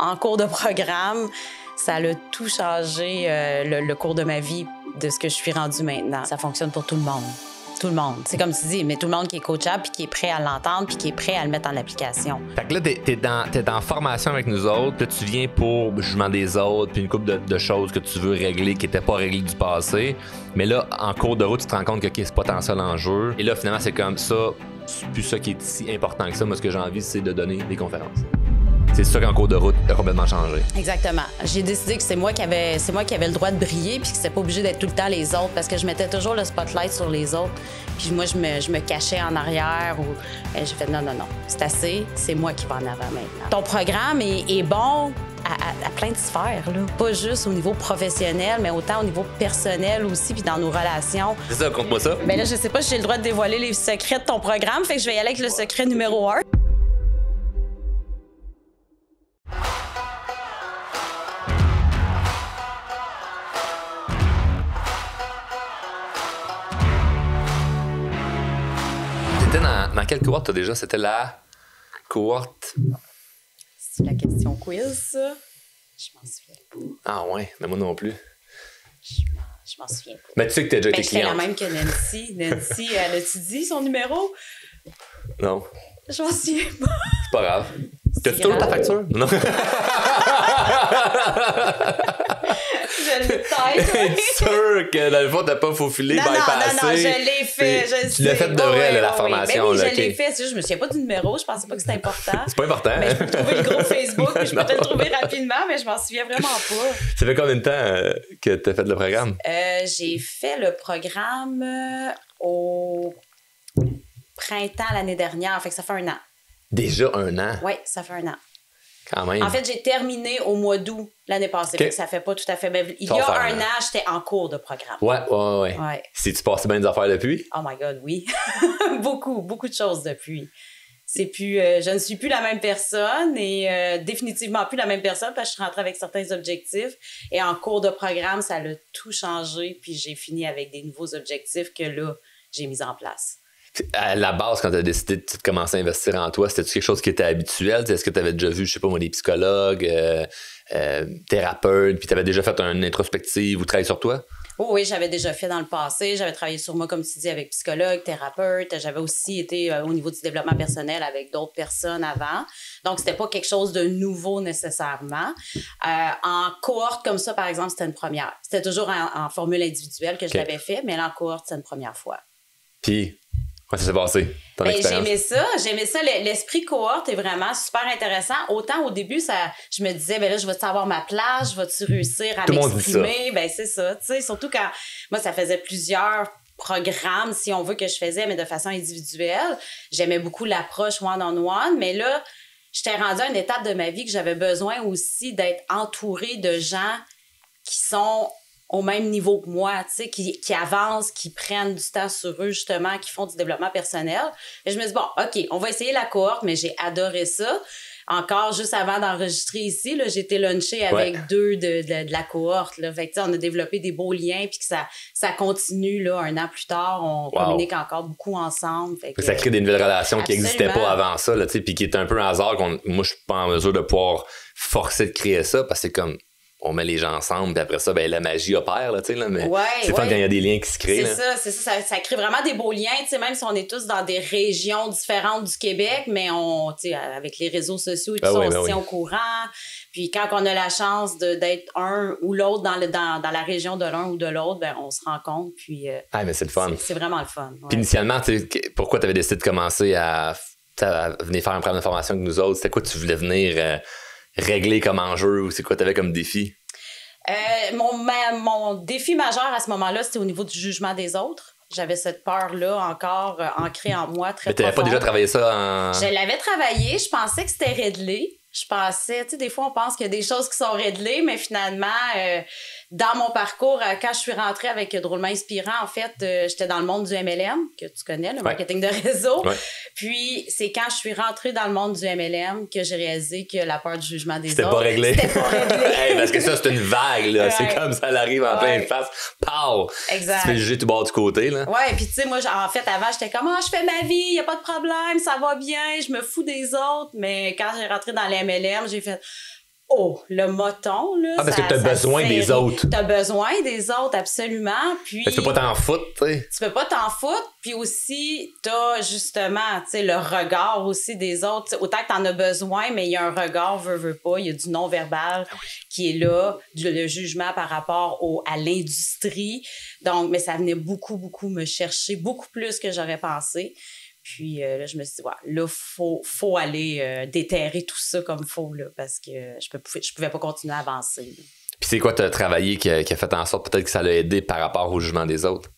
en cours de programme, ça a tout changé, le cours de ma vie, de ce que je suis rendue maintenant. Ça fonctionne pour tout le monde. Tout le monde. C'est comme tu dis, mais tout le monde qui est coachable, puis qui est prêt à l'entendre, puis qui est prêt à le mettre en application. Fait que là, t'es en formation avec nous autres, puis là, tu viens pour le jugement des autres, puis une couple de choses que tu veux régler qui n'étaient pas réglées du passé. Mais là, en cours de route, tu te rends compte que c'est pas tant ça l'enjeu. Et là, finalement, c'est comme ça, c'est plus ça qui est si important que ça. Moi, ce que j'ai envie, c'est de donner des conférences. C'est ça qu'en cours de route a complètement changé. Exactement. J'ai décidé que c'est moi qui avais le droit de briller, puis que c'était pas obligé d'être tout le temps les autres, parce que je mettais toujours le spotlight sur les autres. Puis moi, je me cachais en arrière. J'ai fait non, c'est assez, c'est moi qui vais en avant maintenant. Ton programme est bon à plein de sphères, là. Pas juste au niveau professionnel, mais autant au niveau personnel aussi, puis dans nos relations. C'est ça, compte-moi ça. Bien là, je sais pas si j'ai le droit de dévoiler les secrets de ton programme, fait que je vais y aller avec le secret numéro 1. Dans quelle cohorte t'as déjà? C'était la cohorte... C'est la question quiz, ça? Je m'en souviens pas. Ah ouais, mais moi non plus. Je m'en souviens pas. Mais tu sais que t'as déjà été J'étais cliente. la même que Nancy. Nancy, elle a-tu dit son numéro? Non, Je m'en souviens pas. c'est pas grave. T'as-tu toujours ta facture? Non. Je le tête. Être sûr que dans le fond, t'as pas faufilé, bypassé. Non, je l'ai fait, je sais. Tu l'as fait de vrai, là, la formation. Oui, là, je l'ai ok. fait. C'est juste, je me souviens pas du numéro. Je pensais pas que c'était important. C'est pas important. Mais je peux trouver le groupe Facebook, puis je peux Non. te le trouver rapidement, mais je m'en souviens vraiment pas. Ça fait combien de temps que t'as fait le programme? J'ai fait le programme au printemps l'année dernière. Fait que ça fait 1 an. Déjà 1 an? Oui, ça fait 1 an. Quand même. En fait, j'ai terminé au mois d'août l'année passée. Okay. Fait que ça fait pas tout à fait... Mais il Ça y va a faire 1 an, j'étais en cours de programme. Ouais. Si tu passais bien des affaires depuis? Oh my God, oui. beaucoup de choses depuis. C'est plus, je ne suis plus la même personne et définitivement plus la même personne parce que je suis rentrée avec certains objectifs. Et en cours de programme, ça a tout changé. Puis j'ai fini avec des nouveaux objectifs que là, j'ai mis en place. À la base, quand tu as décidé de commencer à investir en toi, c'était quelque chose qui était habituel? Est-ce que tu avais déjà vu, je sais pas moi, des psychologues, thérapeutes, puis tu avais déjà fait une introspective ou travaillé sur toi? Oh oui, j'avais déjà fait dans le passé. J'avais travaillé sur moi, comme tu dis, avec psychologue, thérapeute. J'avais aussi été au niveau du développement personnel avec d'autres personnes avant. Donc, c'était pas quelque chose de nouveau nécessairement. En cohorte comme ça, par exemple, c'était une première. C'était toujours en formule individuelle que je l'avais fait, mais là, en cohorte, c'était une première fois. Puis, comment ça s'est passé, ton expérience? J'aimais ça. L'esprit cohorte est vraiment super intéressant. Autant au début, je me disais, ben là, je vais-tu avoir ma place? Je vais-tu réussir à m'exprimer? Ben c'est ça. Tu sais, surtout quand, moi, ça faisait plusieurs programmes, si on veut, que je faisais, mais de façon individuelle. J'aimais beaucoup l'approche one-on-one, mais là, j'étais rendue à une étape de ma vie que j'avais besoin aussi d'être entourée de gens qui sont au même niveau que moi, tu sais, qui avancent, qui prennent du temps sur eux, justement, qui font du développement personnel. Et je me dis, bon, OK, on va essayer la cohorte, mais j'ai adoré ça. Encore, juste avant d'enregistrer ici, là, j'ai été lunchée avec 2 de la cohorte, là. Fait que, tu sais, on a développé des beaux liens, puis que ça continue, là, 1 an plus tard. On communique encore beaucoup ensemble. Fait que, ça crée des nouvelles relations qui n'existaient pas avant ça, là, tu sais, puis qui est un peu un hasard moi, je suis pas en mesure de pouvoir forcer de créer ça, parce que c'est comme... On met les gens ensemble, puis après ça, ben, la magie opère, là, tu sais, là, mais c'est fun quand il y a des liens qui se créent. C'est ça, ça crée vraiment des beaux liens, tu sais, même si on est tous dans des régions différentes du Québec, mais tu sais, avec les réseaux sociaux et tout ça, on se tient au courant. Puis quand on a la chance d'être un ou l'autre dans la région de l'un ou de l'autre, ben, on se rencontre, puis... mais c'est le fun. C'est vraiment le fun. Ouais. Puis initialement, pourquoi tu avais décidé de commencer à venir faire un programme de formation avec nous autres? C'était quoi tu voulais venir... régler comme enjeu ou c'est quoi t'avais comme défi? Mon défi majeur à ce moment-là, c'était au niveau du jugement des autres. J'avais cette peur-là encore ancrée en moi très profond. Mais t'avais pas déjà travaillé ça en... Je l'avais travaillé, je pensais que c'était réglé. Je pensais, tu sais, des fois, on pense qu'il y a des choses qui sont réglées, mais finalement, dans mon parcours, quand je suis rentrée avec Drôlement Inspirant, en fait, j'étais dans le monde du MLM, que tu connais, le marketing de réseau. Ouais. Puis, c'est quand je suis rentrée dans le monde du MLM que j'ai réalisé que la peur du jugement des autres... C'était pas réglé. Hey, parce que ça, c'est une vague, là. Ouais. C'est comme ça arrive en pleine face. Pow! Exact. Tu fais juger tout bord du côté, là. Ouais, puis tu sais, moi, en fait, avant, j'étais comme, je fais ma vie, y a pas de problème, ça va bien, je me fous des autres. Mais quand j'ai rentré dans les MLM, j'ai fait, le moton, là. Parce que t'as besoin des autres. T'as besoin des autres, absolument. Puis. Tu peux pas t'en foutre, tu sais. Tu peux pas t'en foutre. Puis aussi, t'as justement, tu sais, le regard aussi des autres. T'sais, autant que t'en as besoin, mais il y a un regard, veut pas. Il y a du non-verbal qui est là, le jugement par rapport à l'industrie. Donc, mais ça venait beaucoup, beaucoup me chercher, beaucoup plus que j'aurais pensé. Puis là, je me suis dit, ouais, là, faut aller déterrer tout ça comme faut, là, parce que je pouvais pas continuer à avancer. Là. Puis c'est quoi tu as travaillé qui a fait en sorte peut-être que ça l'a aidé par rapport au jugement des autres?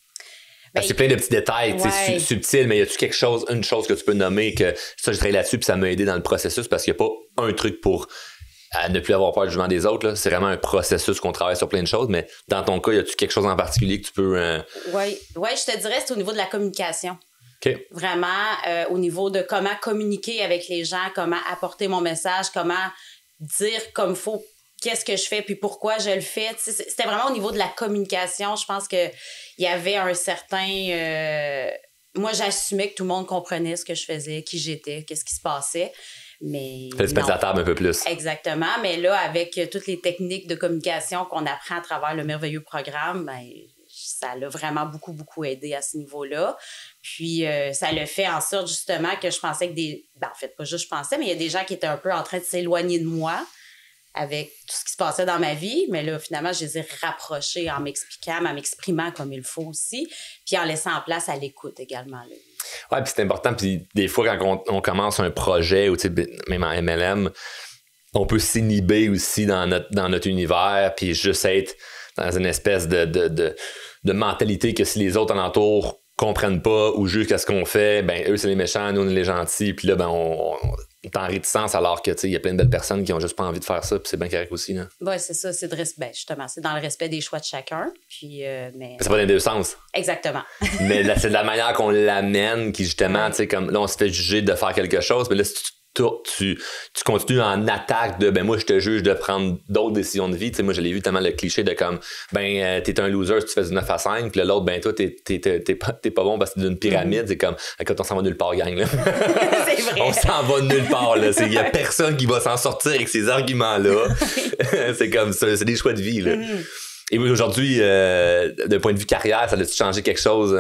Parce qu'il y a plein de petits détails, subtils, mais y a-tu quelque chose, une chose que tu peux nommer que ça, je travaille là-dessus, puis ça m'a aidé dans le processus parce qu'il n'y a pas un truc pour ne plus avoir peur du jugement des autres. Là. C'est vraiment un processus qu'on travaille sur plein de choses, mais dans ton cas, y a-tu quelque chose en particulier que tu peux... Oui, je te dirais, c'est au niveau de la communication. Okay. Vraiment, au niveau de comment communiquer avec les gens, comment apporter mon message, comment dire comme il faut qu'est-ce que je fais puis pourquoi je le fais. C'était vraiment au niveau de la communication. Je pense qu'il y avait un certain... moi, j'assumais que tout le monde comprenait ce que je faisais, qui j'étais, qu'est-ce qui se passait. Mais tu mettre la table un peu plus. Exactement. Mais là, avec toutes les techniques de communication qu'on apprend à travers le merveilleux programme, ben, ça l'a vraiment beaucoup, beaucoup aidé à ce niveau-là. Puis, ça le fait en sorte, justement, que je pensais que en fait, pas juste je pensais, mais il y a des gens qui étaient un peu en train de s'éloigner de moi avec tout ce qui se passait dans ma vie. Mais là, finalement, je les ai rapprochés en m'expliquant, en m'exprimant comme il faut aussi, puis en laissant place à l'écoute également. Oui, puis c'est important. Puis des fois, quand on commence un projet, ou même en MLM, on peut s'inhiber aussi dans notre univers, puis juste être dans une espèce de mentalité que si les autres alentours comprennent pas ou jugent qu'est-ce qu'on fait, ben eux c'est les méchants, nous on est les gentils, puis là ben on est en réticence alors que tu sais il y a plein de belles personnes qui ont juste pas envie de faire ça, puis c'est bien correct aussi là. Ouais, c'est ça, c'est justement c'est dans le respect des choix de chacun, puis mais ça va dans les deux sens. Exactement. Mais là c'est de la manière qu'on l'amène qui justement tu sais comme là on se fait juger de faire quelque chose, mais là si tu continues en attaque de ben moi je te juge de prendre d'autres décisions de vie. Tu sais, moi je l'ai vu tellement le cliché de comme ben t'es un loser si tu fais du 9 à 5, puis l'autre ben toi t'es pas bon parce que t'es d'une pyramide. C'est comme quand on s'en va nulle part, gang là. C'est vrai. On s'en va nulle part là. Il y a personne qui va s'en sortir avec ces arguments là. C'est comme ça, c'est des choix de vie là. Et aujourd'hui, d'un point de vue carrière, ça a-tu changé quelque chose?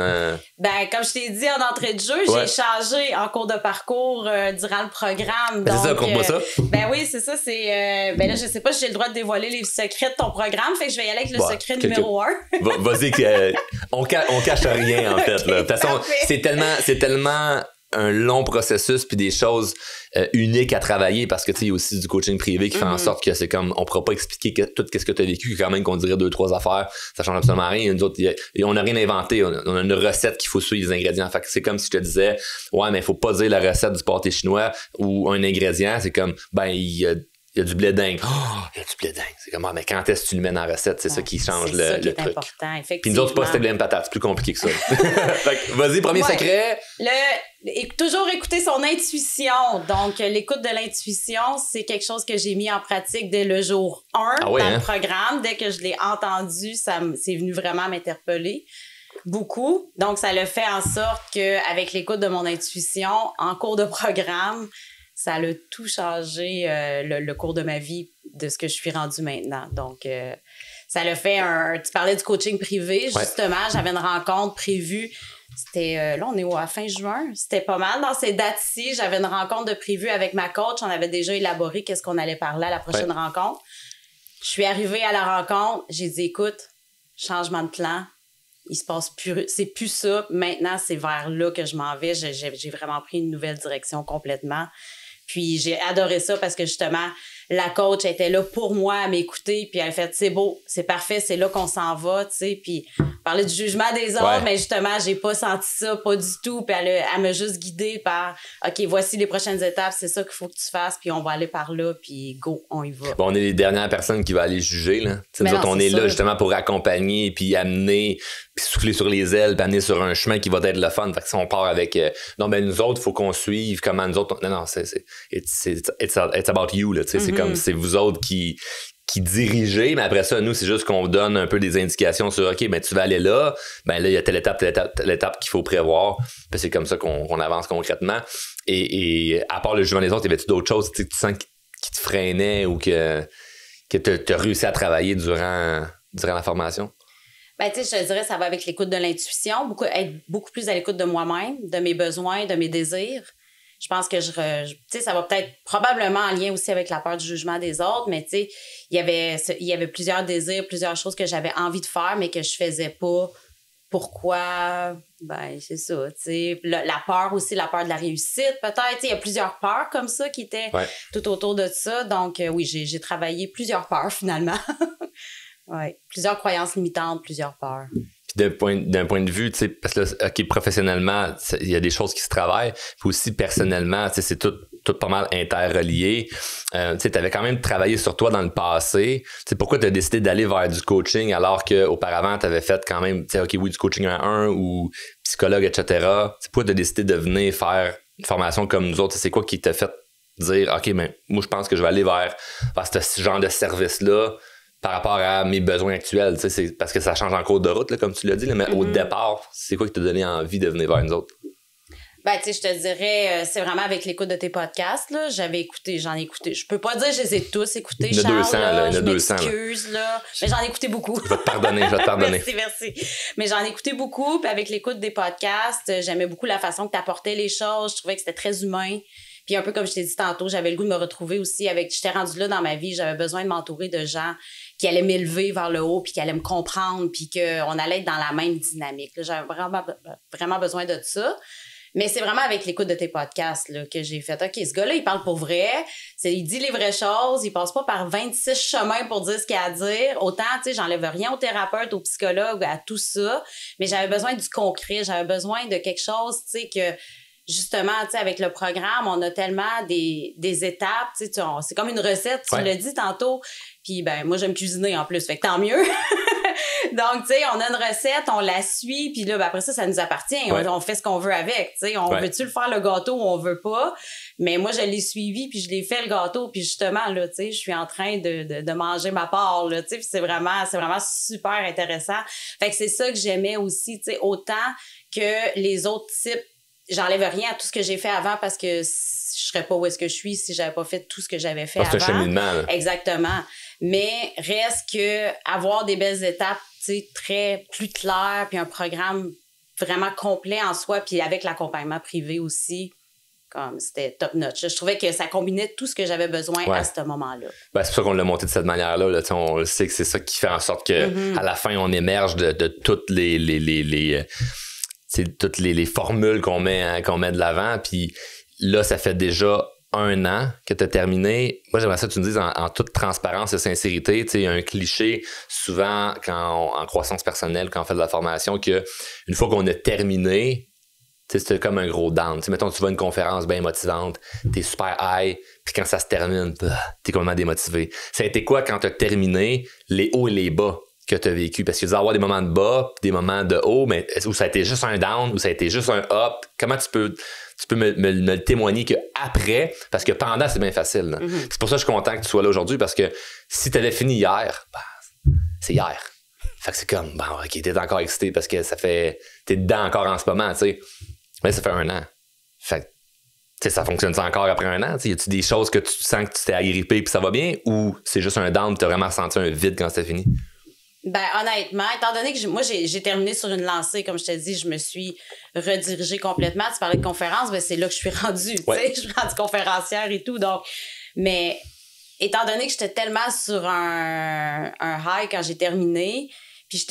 Ben, comme je t'ai dit en entrée de jeu, j'ai changé en cours de parcours durant le programme. Ben, c'est ça, compte-moi ça. Ben oui, c'est ça. Ben là, je sais pas si j'ai le droit de dévoiler les secrets de ton programme, fait que je vais y aller avec le secret numéro 1. Vas-y, on cache rien, en fait. Là. De toute façon, c'est tellement un long processus puis des choses uniques à travailler parce que tu sais il y a aussi du coaching privé qui fait en sorte que c'est comme on pourra pas expliquer tout ce que tu as vécu quand même qu'on dirait 2-3 affaires ça change absolument rien. Nous autres on n'a rien inventé, on a une recette qu'il faut suivre les ingrédients, fait que c'est comme si je te disais ouais mais il faut pas dire la recette du pâté chinois ou un ingrédient, c'est comme ben il y a du blé d'Inde. Oh, il y a du blé d'Inde. C'est comme, mais quand est-ce que tu le mets dans la recette? C'est ça qui change le truc. Important, effectivement. Puis nous autres, c'est pas steak patate. C'est plus compliqué que ça. Fait que, vas-y, premier secret. Toujours écouter son intuition. Donc, l'écoute de l'intuition, c'est quelque chose que j'ai mis en pratique dès le jour 1 dans le programme. Dès que je l'ai entendu, c'est venu vraiment m'interpeller beaucoup. Donc, ça le fait en sorte qu'avec l'écoute de mon intuition, en cours de programme, ça a tout changé le cours de ma vie de ce que je suis rendue maintenant. Donc, ça l'a fait tu parlais du coaching privé, justement. J'avais une rencontre prévue. C'était, là, on est à fin juin. C'était pas mal dans ces dates-ci. J'avais une rencontre de prévue avec ma coach. On avait déjà élaboré qu'est-ce qu'on allait parler à la prochaine rencontre. Je suis arrivée à la rencontre. J'ai dit, écoute, changement de plan. Il se passe plus, c'est plus ça. Maintenant, c'est vers là que je m'en vais. J'ai vraiment pris une nouvelle direction complètement. Puis j'ai adoré ça parce que justement, la coach était là pour moi à m'écouter. Puis elle a fait, c'est beau, c'est parfait, c'est là qu'on s'en va, tu sais. Puis parler du jugement des autres, mais justement, j'ai pas senti ça, pas du tout. Puis elle m'a juste guidée par, OK, voici les prochaines étapes, c'est ça qu'il faut que tu fasses. Puis on va aller par là, puis go, on y va. Bon, on est les dernières personnes qui vont aller juger, là. Nous autres, on est là justement pour accompagner, puis amener, puis souffler sur les ailes, puis amener sur un chemin qui va être le fun. Fait que si on part avec, non, ben nous autres, il faut qu'on suive comment nous autres, non, it's about you, là, tu sais, c'est comme, c'est vous autres qui dirigez, mais après ça, nous, c'est juste qu'on donne un peu des indications sur, OK, ben tu vas aller là, ben là, il y a telle étape qu'il faut prévoir, puis c'est comme ça qu'on avance concrètement. Et à part le jugement des autres, y avait-tu d'autres choses, tu sais, que tu sens qui te freinaient ou que... que tu as réussi à travailler durant la formation? Ben, tu sais, je te dirais, ça va avec l'écoute de l'intuition, être beaucoup plus à l'écoute de moi-même, de mes besoins, de mes désirs. Je pense que tu sais, ça va peut-être probablement en lien aussi avec la peur du jugement des autres, mais tu sais, il y avait plusieurs désirs, plusieurs choses que j'avais envie de faire, mais que je faisais pas. Pourquoi? Ben, c'est ça, tu sais. La peur aussi, la peur de la réussite, peut-être. Il y a plusieurs peurs comme ça qui étaient tout autour de ça. Donc, oui, j'ai travaillé plusieurs peurs, finalement. Oui, plusieurs croyances limitantes, plusieurs peurs. Puis d'un point de vue, tu sais, parce que là, OK, professionnellement, il y a des choses qui se travaillent, puis aussi personnellement, tu sais, c'est tout pas mal interrelié. Tu sais, t'avais quand même travaillé sur toi dans le passé. Tu sais, pourquoi t'as décidé d'aller vers du coaching alors qu'auparavant, t'avais fait quand même, tu sais, OK, oui, du coaching 1-1 ou psychologue, etc. Tu sais, pourquoi t'as décidé de venir faire une formation comme nous autres? C'est quoi qui t'a fait dire, OK, ben, moi, je pense que je vais aller vers ce genre de service-là par rapport à mes besoins actuels, c'est parce que ça change en cours de route, là, comme tu l'as dit, là, mais au départ, c'est quoi qui t'a donné envie de venir vers nous autres? Ben, tu sais, je te dirais, c'est vraiment avec l'écoute de tes podcasts, là. J'en ai écouté. Je peux pas dire que je les ai tous écoutés, Charles. Il y en a 200, là. Il y en a 200. Je m'excuse, là. Mais j'en ai écouté beaucoup. Je vais te pardonner. Merci. Mais j'en ai écouté beaucoup, puis avec l'écoute des podcasts, j'aimais beaucoup la façon que t'apportais les choses. Je trouvais que c'était très humain. Puis un peu comme je t'ai dit tantôt, j'avais le goût de me retrouver aussi j'étais rendue là dans ma vie, j'avais besoin de m'entourer de gens qui allaient m'élever vers le haut, puis qui allaient me comprendre, puis qu'on allait être dans la même dynamique. Là, j'avais vraiment besoin de ça. Mais c'est vraiment avec l'écoute de tes podcasts là, que j'ai fait, OK, ce gars-là, il parle pour vrai, il dit les vraies choses, il passe pas par 26 chemins pour dire ce qu'il a à dire. Autant, tu sais, j'enlève rien au thérapeute, au psychologue, à tout ça, mais j'avais besoin du concret, j'avais besoin de quelque chose, tu sais, que justement, tu sais, avec le programme, on a tellement des étapes, tu sais, c'est comme une recette, tu l'as dit tantôt. Puis, ben, moi, j'aime cuisiner en plus, fait que tant mieux. Donc, tu sais, on a une recette, on la suit, puis là, ben, après ça nous appartient. On fait ce qu'on veut avec, tu sais. On veut-tu le faire, le gâteau, ou on veut pas? Mais moi, je l'ai suivi, puis je l'ai fait, le gâteau, puis justement, là, tu sais, je suis en train de manger ma part, là, tu sais, puis c'est vraiment super intéressant. Fait que c'est ça que j'aimais aussi, tu sais, autant que les autres types. J'enlève rien à tout ce que j'ai fait avant parce que je serais pas où est-ce que je suis si j'avais pas fait tout ce que j'avais fait avant. C'est un cheminement, là. Exactement. Mais reste que avoir des belles étapes, tu sais, très plus claires, puis un programme vraiment complet en soi, puis avec l'accompagnement privé aussi, comme c'était top notch. Je trouvais que ça combinait tout ce que j'avais besoin à ce moment-là. Ben, c'est pour ça qu'on l'a monté de cette manière-là. Là. On sait que c'est ça qui fait en sorte que à la fin, on émerge de toutes toutes les formules qu'on met de l'avant. Puis là, ça fait déjà 1 an que tu as terminé. Moi, j'aimerais ça que tu nous dises en toute transparence et sincérité. Il y a un cliché souvent en croissance personnelle, quand on fait de la formation, qu'une fois qu'on a terminé, c'est comme un gros down. Mettons, tu vas à une conférence bien motivante, t'es super high, puis quand ça se termine, t'es complètement démotivé. Ça a été quoi quand tu as terminé, les hauts et les bas que tu as vécu? Parce qu'il y a avoir des moments de bas, des moments de haut, mais où ça a été juste un down, où ça a été juste un up. Comment tu peux me le témoigner qu'après, parce que pendant, c'est bien facile. C'est pour ça que je suis content que tu sois là aujourd'hui, parce que si tu avais fini hier, c'est hier. Fait que c'est comme, OK, t'es encore excité parce que t'es dedans encore en ce moment, tu sais. Mais ça fait 1 an. Fait que, ça fonctionne encore après 1 an? Y a-tu des choses que tu sens que tu t'es agrippé puis ça va bien, ou c'est juste un down, t'as vraiment ressenti un vide quand c'était fini? Ben, honnêtement, étant donné que j'ai terminé sur une lancée, comme je te dis, je me suis redirigée complètement. Tu parlais de conférence, ben c'est là que je suis rendue. Je suis rendue conférencière et tout. Donc, mais étant donné que j'étais tellement sur un high quand j'ai terminé, puis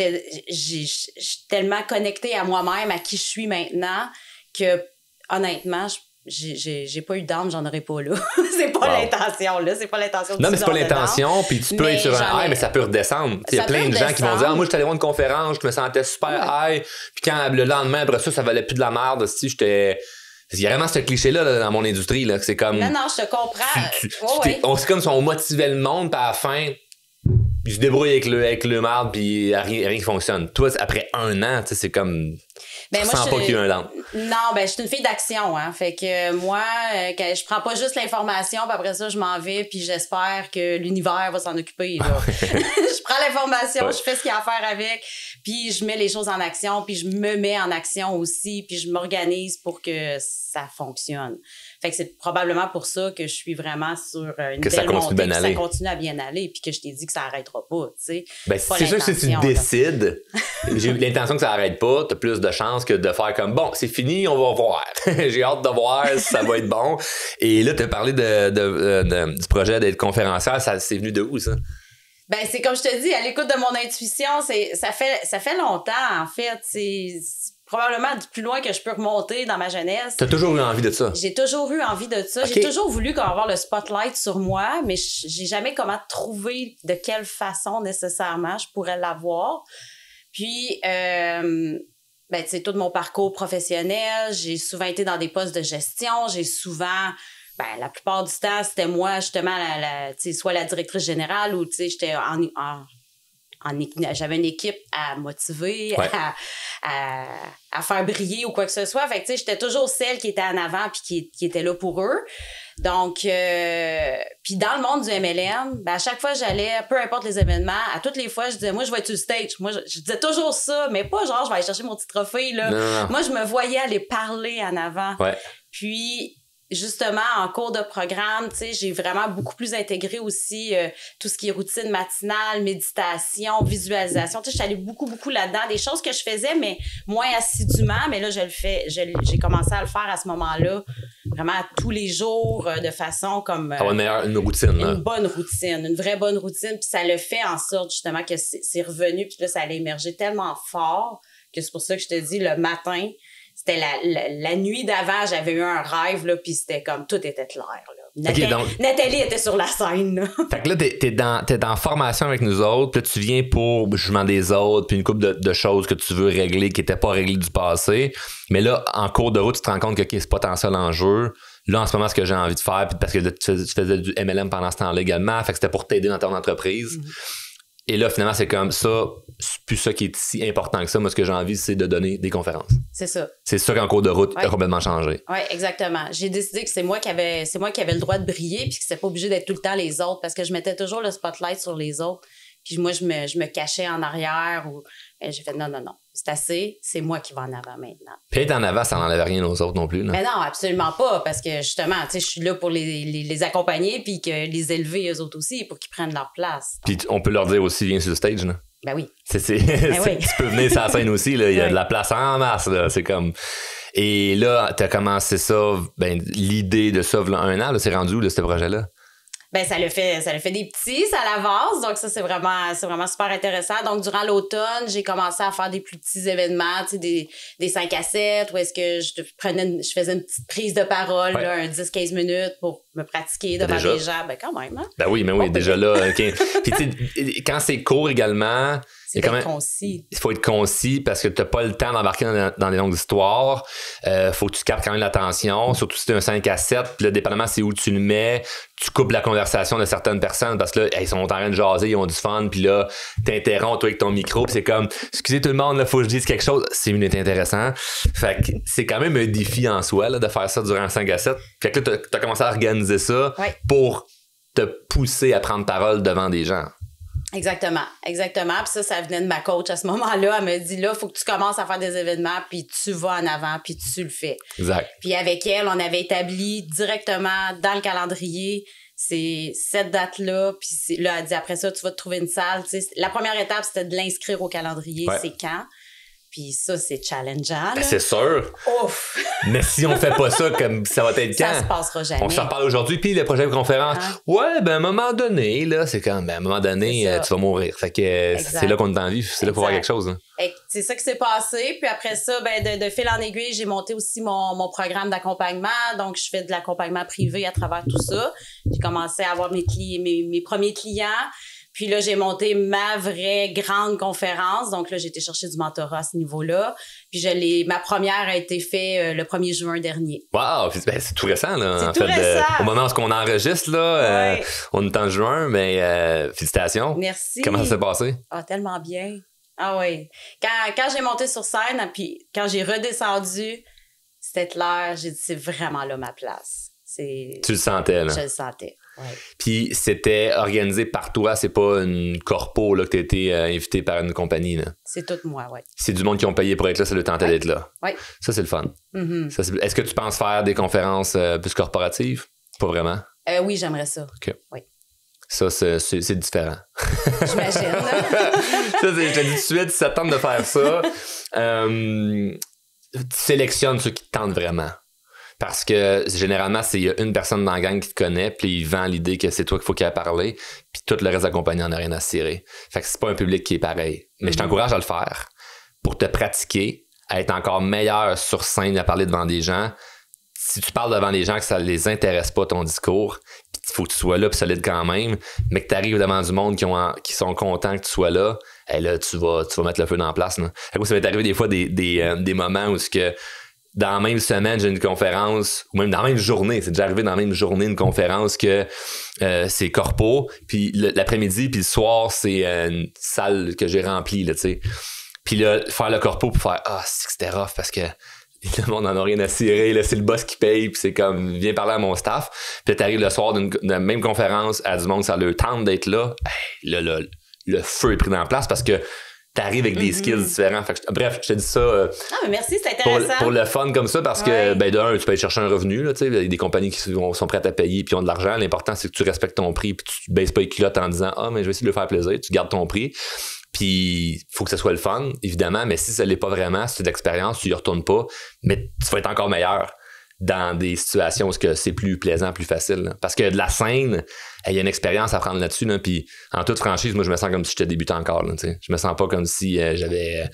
j'ai tellement connectée à moi-même, à qui je suis maintenant, que honnêtement, j'ai pas eu d'âme, j'en aurais pas là. C'est pas l'intention, là. C'est pas l'intention. Non, mais c'est pas l'intention, puis tu peux être sur un high, mais ça peut redescendre. Il y a plein de gens qui vont dire, moi, j'étais allé voir une conférence, je me sentais super high, puis quand le lendemain, après ça valait plus de la merde, si j'étais. Il y a vraiment ce cliché-là là, dans mon industrie, là, que c'est comme. Non, je te comprends. C'est comme si on motivait le monde, puis à la fin, ils se débrouillent avec le marde, puis rien qui fonctionne. Toi, après 1 an, c'est comme. Ben, tu moi, sens pas qu'il y a un lent. Non, ben, je suis une fille d'action, hein. Fait que moi, je prends pas juste l'information, puis après ça, je m'en vais, puis j'espère que l'univers va s'en occuper, là. Je prends l'information, je fais ce qu'il y a à faire avec, puis je mets les choses en action, puis je me mets en action aussi, puis je m'organise pour que ça fonctionne. Fait que c'est probablement pour ça que je suis vraiment sur une belle montée, que ça continue à bien aller, puis que je t'ai dit que ça arrêtera pas, tu sais. Ben, c'est sûr que si tu décides, j'ai l'intention que ça arrête pas, t'as plus de chances que de faire comme, bon, c'est fini, on va voir. J'ai hâte de voir si ça va être bon. Et là, t'as parlé du projet d'être conférencière, c'est venu de où, ça? Ben, c'est comme je te dis, à l'écoute de mon intuition, ça fait longtemps, en fait. C'est probablement du plus loin que je peux remonter dans ma jeunesse. T'as toujours eu envie de ça? J'ai toujours eu envie de ça. Okay. J'ai toujours voulu avoir le spotlight sur moi, mais j'ai jamais comment trouvé de quelle façon nécessairement je pourrais l'avoir. Puis, ben, tu sais, tout mon parcours professionnel, j'ai souvent été dans des postes de gestion, j'ai souvent... Ben, la plupart du temps, c'était moi, justement, soit la directrice générale ou, tu sais, j'étais j'avais une équipe à motiver, à faire briller ou quoi que ce soit. Fait que, tu sais, j'étais toujours celle qui était en avant puis qui était là pour eux. Donc, puis dans le monde du MLM, ben, à chaque fois j'allais, peu importe les événements, à toutes les fois, je disais, moi, je vais être sur le stage. Moi, je disais toujours ça, mais pas genre, je vais aller chercher mon petit trophée, là. Non. Moi, je me voyais aller parler en avant. Ouais. Puis, justement, en cours de programme, tu sais, j'ai vraiment beaucoup plus intégré aussi tout ce qui est routine matinale, méditation, visualisation. Tu sais, je suis allée beaucoup là-dedans. Des choses que je faisais, mais moins assidûment. Mais là, j'ai commencé à le faire à ce moment-là, vraiment tous les jours, de façon comme... une routine, là. Une bonne routine, une vraie bonne routine. Puis ça le fait en sorte, justement, que c'est revenu. Puis là, ça allait émerger tellement fort que c'est pour ça que je te dis, le matin... C'était la nuit d'avant, j'avais eu un rêve, là, puis c'était comme, tout était clair, là. Nathalie était sur la scène, là. Fait que là, t'es en formation avec nous autres, puis là, tu viens pour le jugement des autres, puis une couple de choses que tu veux régler qui n'étaient pas réglées du passé. Mais là, en cours de route, tu te rends compte que c'est pas tant ça l'enjeu. Là, en ce moment, ce que j'ai envie de faire, puis parce que là, tu faisais du MLM pendant ce temps-là également, fait que c'était pour t'aider dans ton entreprise. Mm-hmm. Et là, finalement, c'est comme ça, c'est plus ça qui est si important que ça. Moi, ce que j'ai envie, c'est de donner des conférences. C'est ça. C'est ça qu'en cours de route a complètement changé. Oui, exactement. J'ai décidé que c'est moi qui avais le droit de briller puis que c'était pas obligé d'être tout le temps les autres parce que je mettais toujours le spotlight sur les autres. Puis moi, je me cachais en arrière ou j'ai fait non. C'est assez, c'est moi qui vais en avant maintenant. Puis être en avant, ça n'enlève rien aux autres non plus. Là. Mais non, absolument pas, parce que justement, tu sais, je suis là pour les accompagner puis que les élever eux autres aussi pour qu'ils prennent leur place. Puis on peut leur dire aussi, viens sur le stage, là. Ben oui. Oui. Tu peux venir sur la scène aussi, là. Il y a de la place en masse, là. C'est comme... Et là, t'as commencé ça, l'idée de ça, là, 1 an, là, c'est rendu où, là, ce projet-là? Ben, ça le fait des petits, ça l'avance. Donc, ça, c'est vraiment super intéressant. Donc, durant l'automne, j'ai commencé à faire des plus petits événements, tu sais, des 5 à 7, où est-ce que je faisais une petite prise de parole, là, un 10-15 minutes pour me pratiquer devant les gens. Ben, quand même, hein? Ben oui, déjà là. Okay. Puis, tu sais, quand c'est court également, il faut être concis parce que tu n'as pas le temps d'embarquer dans les longues histoires. Faut que tu captes quand même l'attention, surtout si c'est un 5 à 7. Puis là, dépendamment c'est où tu le mets, tu coupes la conversation de certaines personnes parce que là, ils sont en train de jaser, ils ont du fun. Puis là, t'interromps toi avec ton micro. Puis c'est comme, excusez tout le monde, il faut que je dise quelque chose. C'est mieux d'être intéressant. Fait que c'est quand même un défi en soi là, de faire ça durant un 5 à 7. Fait que là, t'as commencé à organiser ça pour te pousser à prendre parole devant des gens. Exactement. Puis ça venait de ma coach à ce moment-là. Elle me dit, là, il faut que tu commences à faire des événements, puis tu vas en avant, puis tu le fais. Exact. Puis avec elle, on avait établi directement dans le calendrier cette date-là. Puis là, elle dit, après ça, tu vas te trouver une salle. Tu sais, la première étape, c'était de l'inscrire au calendrier. Ouais. C'est quand? Puis ça, c'est challengeant. Ben, c'est sûr. Ouf! Mais si on fait pas ça, comme ça va être quand? Ça se passera jamais. On s'en parle aujourd'hui. Puis le projet de conférence, à un moment donné, là, c'est comme, à un moment donné, tu vas mourir. Fait que c'est là qu'on est en vie. C'est là pour voir quelque chose. Hein. C'est ça qui s'est passé. Puis après ça, de fil en aiguille, j'ai monté aussi mon programme d'accompagnement. Donc, je fais de l'accompagnement privé à travers tout ça. J'ai commencé à avoir mes premiers clients. Puis là, j'ai monté ma vraie grande conférence. Donc là, j'ai été chercher du mentorat à ce niveau-là. Puis ma première a été faite le 1er juin dernier. Wow! C'est tout récent, là. C'est tout récent. Au moment où on enregistre, là, on est en juin, mais félicitations. Merci. Comment ça s'est passé? Ah, tellement bien. Ah oui. Quand j'ai monté sur scène, puis quand j'ai redescendu, c'était clair, j'ai dit, c'est vraiment là ma place. Tu le sentais, là? Je le sentais, oui. Puis c'était organisé par toi, c'est pas une corpo là, que tu as été invité par une compagnie, là? C'est tout moi, oui. C'est du monde qui ont payé pour être là, ça le tentait d'être là? Oui. Ça, c'est le fun. Mm-hmm. Est-ce que tu penses faire des conférences plus corporatives? Pas vraiment? Oui, j'aimerais ça. OK. Oui. Ça, c'est différent. J'imagine. Ça, je te dis tout de suite, si ça te tente de faire ça, tu sélectionnes ceux qui te tentent vraiment. Parce que généralement, il y a une personne dans la gang qui te connaît, puis il vend l'idée que c'est toi qu'il faut qu'il ait parlé, puis tout le reste de la compagnie en a rien à cirer. Fait que c'est pas un public qui est pareil. Mais je t'encourage à le faire pour te pratiquer, à être encore meilleur sur scène, à parler devant des gens. Si tu parles devant des gens que ça les intéresse pas ton discours, il faut que tu sois là puis solide quand même, mais que tu arrives devant du monde qui sont contents que tu sois là, et là tu vas mettre le feu dans la place. Là. Ça m'est arrivé des fois des moments où que dans la même semaine j'ai une conférence, ou même dans la même journée, c'est déjà arrivé dans la même journée une conférence que c'est corpo, puis l'après-midi puis le soir c'est une salle que j'ai remplie, là, tu sais. Puis là, faire le corpo pour faire c'est que c'était rough parce que le monde n'en a rien à cirer, là, c'est le boss qui paye, puis c'est comme, viens parler à mon staff. Puis là, t'arrives le soir d'une même conférence à du monde, ça leur tente d'être là. Hey, là, le feu est pris dans la place parce que t'arrives avec des skills différents. Fait que, bref, je te dis ça. Mais merci, c'est intéressant. Pour le fun comme ça, parce que, d'un, tu peux aller chercher un revenu, là, tu sais. Il y a des compagnies qui sont prêtes à payer puis ont de l'argent. L'important, c'est que tu respectes ton prix puis tu baisses pas les culottes en disant, mais je vais essayer de le faire plaisir. Tu gardes ton prix. Puis, il faut que ça soit le fun, évidemment, mais si ça l'est pas vraiment, si c'est de l'expérience, tu y retournes pas, mais tu vas être encore meilleur dans des situations où c'est plus plaisant, plus facile. Là. Parce que de la scène, il y a une expérience à prendre là-dessus, là, puis en toute franchise, moi, je me sens comme si j'étais débutant encore. Là, je me sens pas comme si j'avais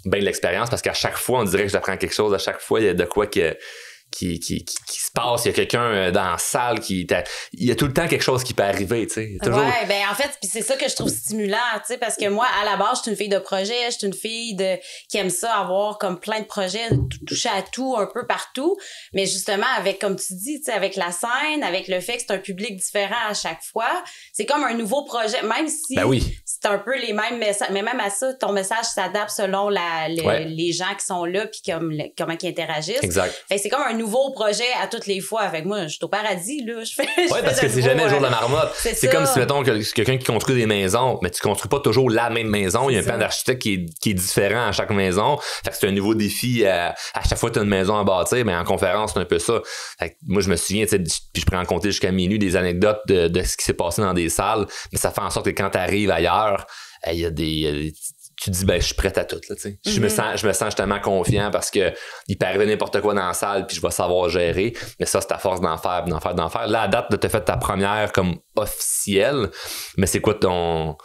bien de l'expérience, parce qu'à chaque fois, on dirait que j'apprends quelque chose. À chaque fois, il y a de quoi qui se passe, il y a quelqu'un dans la salle il y a tout le temps quelque chose qui peut arriver, tu sais. Toujours... Ouais, ben en fait, puis c'est ça que je trouve stimulant, tu sais, parce que moi, à la base, je suis une fille de projet, je suis une fille qui aime ça, avoir comme plein de projets, toucher à tout, un peu partout, mais justement, avec, comme tu dis, tu sais, avec la scène, avec le fait que c'est un public différent à chaque fois, c'est comme un nouveau projet, même si c'est un peu les mêmes messages, mais même à ça, ton message s'adapte selon les gens qui sont là, puis comment ils interagissent. Exact. Fait que c'est comme un nouveau projet à toutes les fois. Avec moi, je suis au paradis, là. Oui, parce que c'est jamais le jour de la marmotte. C'est comme si, mettons, quelqu'un qui construit des maisons, mais tu construis pas toujours la même maison. Il y a un plan d'architecte qui est différent à chaque maison. Fait que c'est un nouveau défi. À chaque fois que tu as une maison à bâtir, mais en conférence, c'est un peu ça. Fait que moi, je me souviens, puis je pourrais en compter jusqu'à minuit des anecdotes de ce qui s'est passé dans des salles, mais ça fait en sorte que quand tu arrives ailleurs, il y a des tu te dis, je suis prête à tout, là, tu sais. Je me sens justement confiant parce que il peut arriver n'importe quoi dans la salle puis je vais savoir gérer. Mais ça, c'est à force d'en faire. Là, à date, tu as fait ta première comme officielle. Mais c'est quoi ton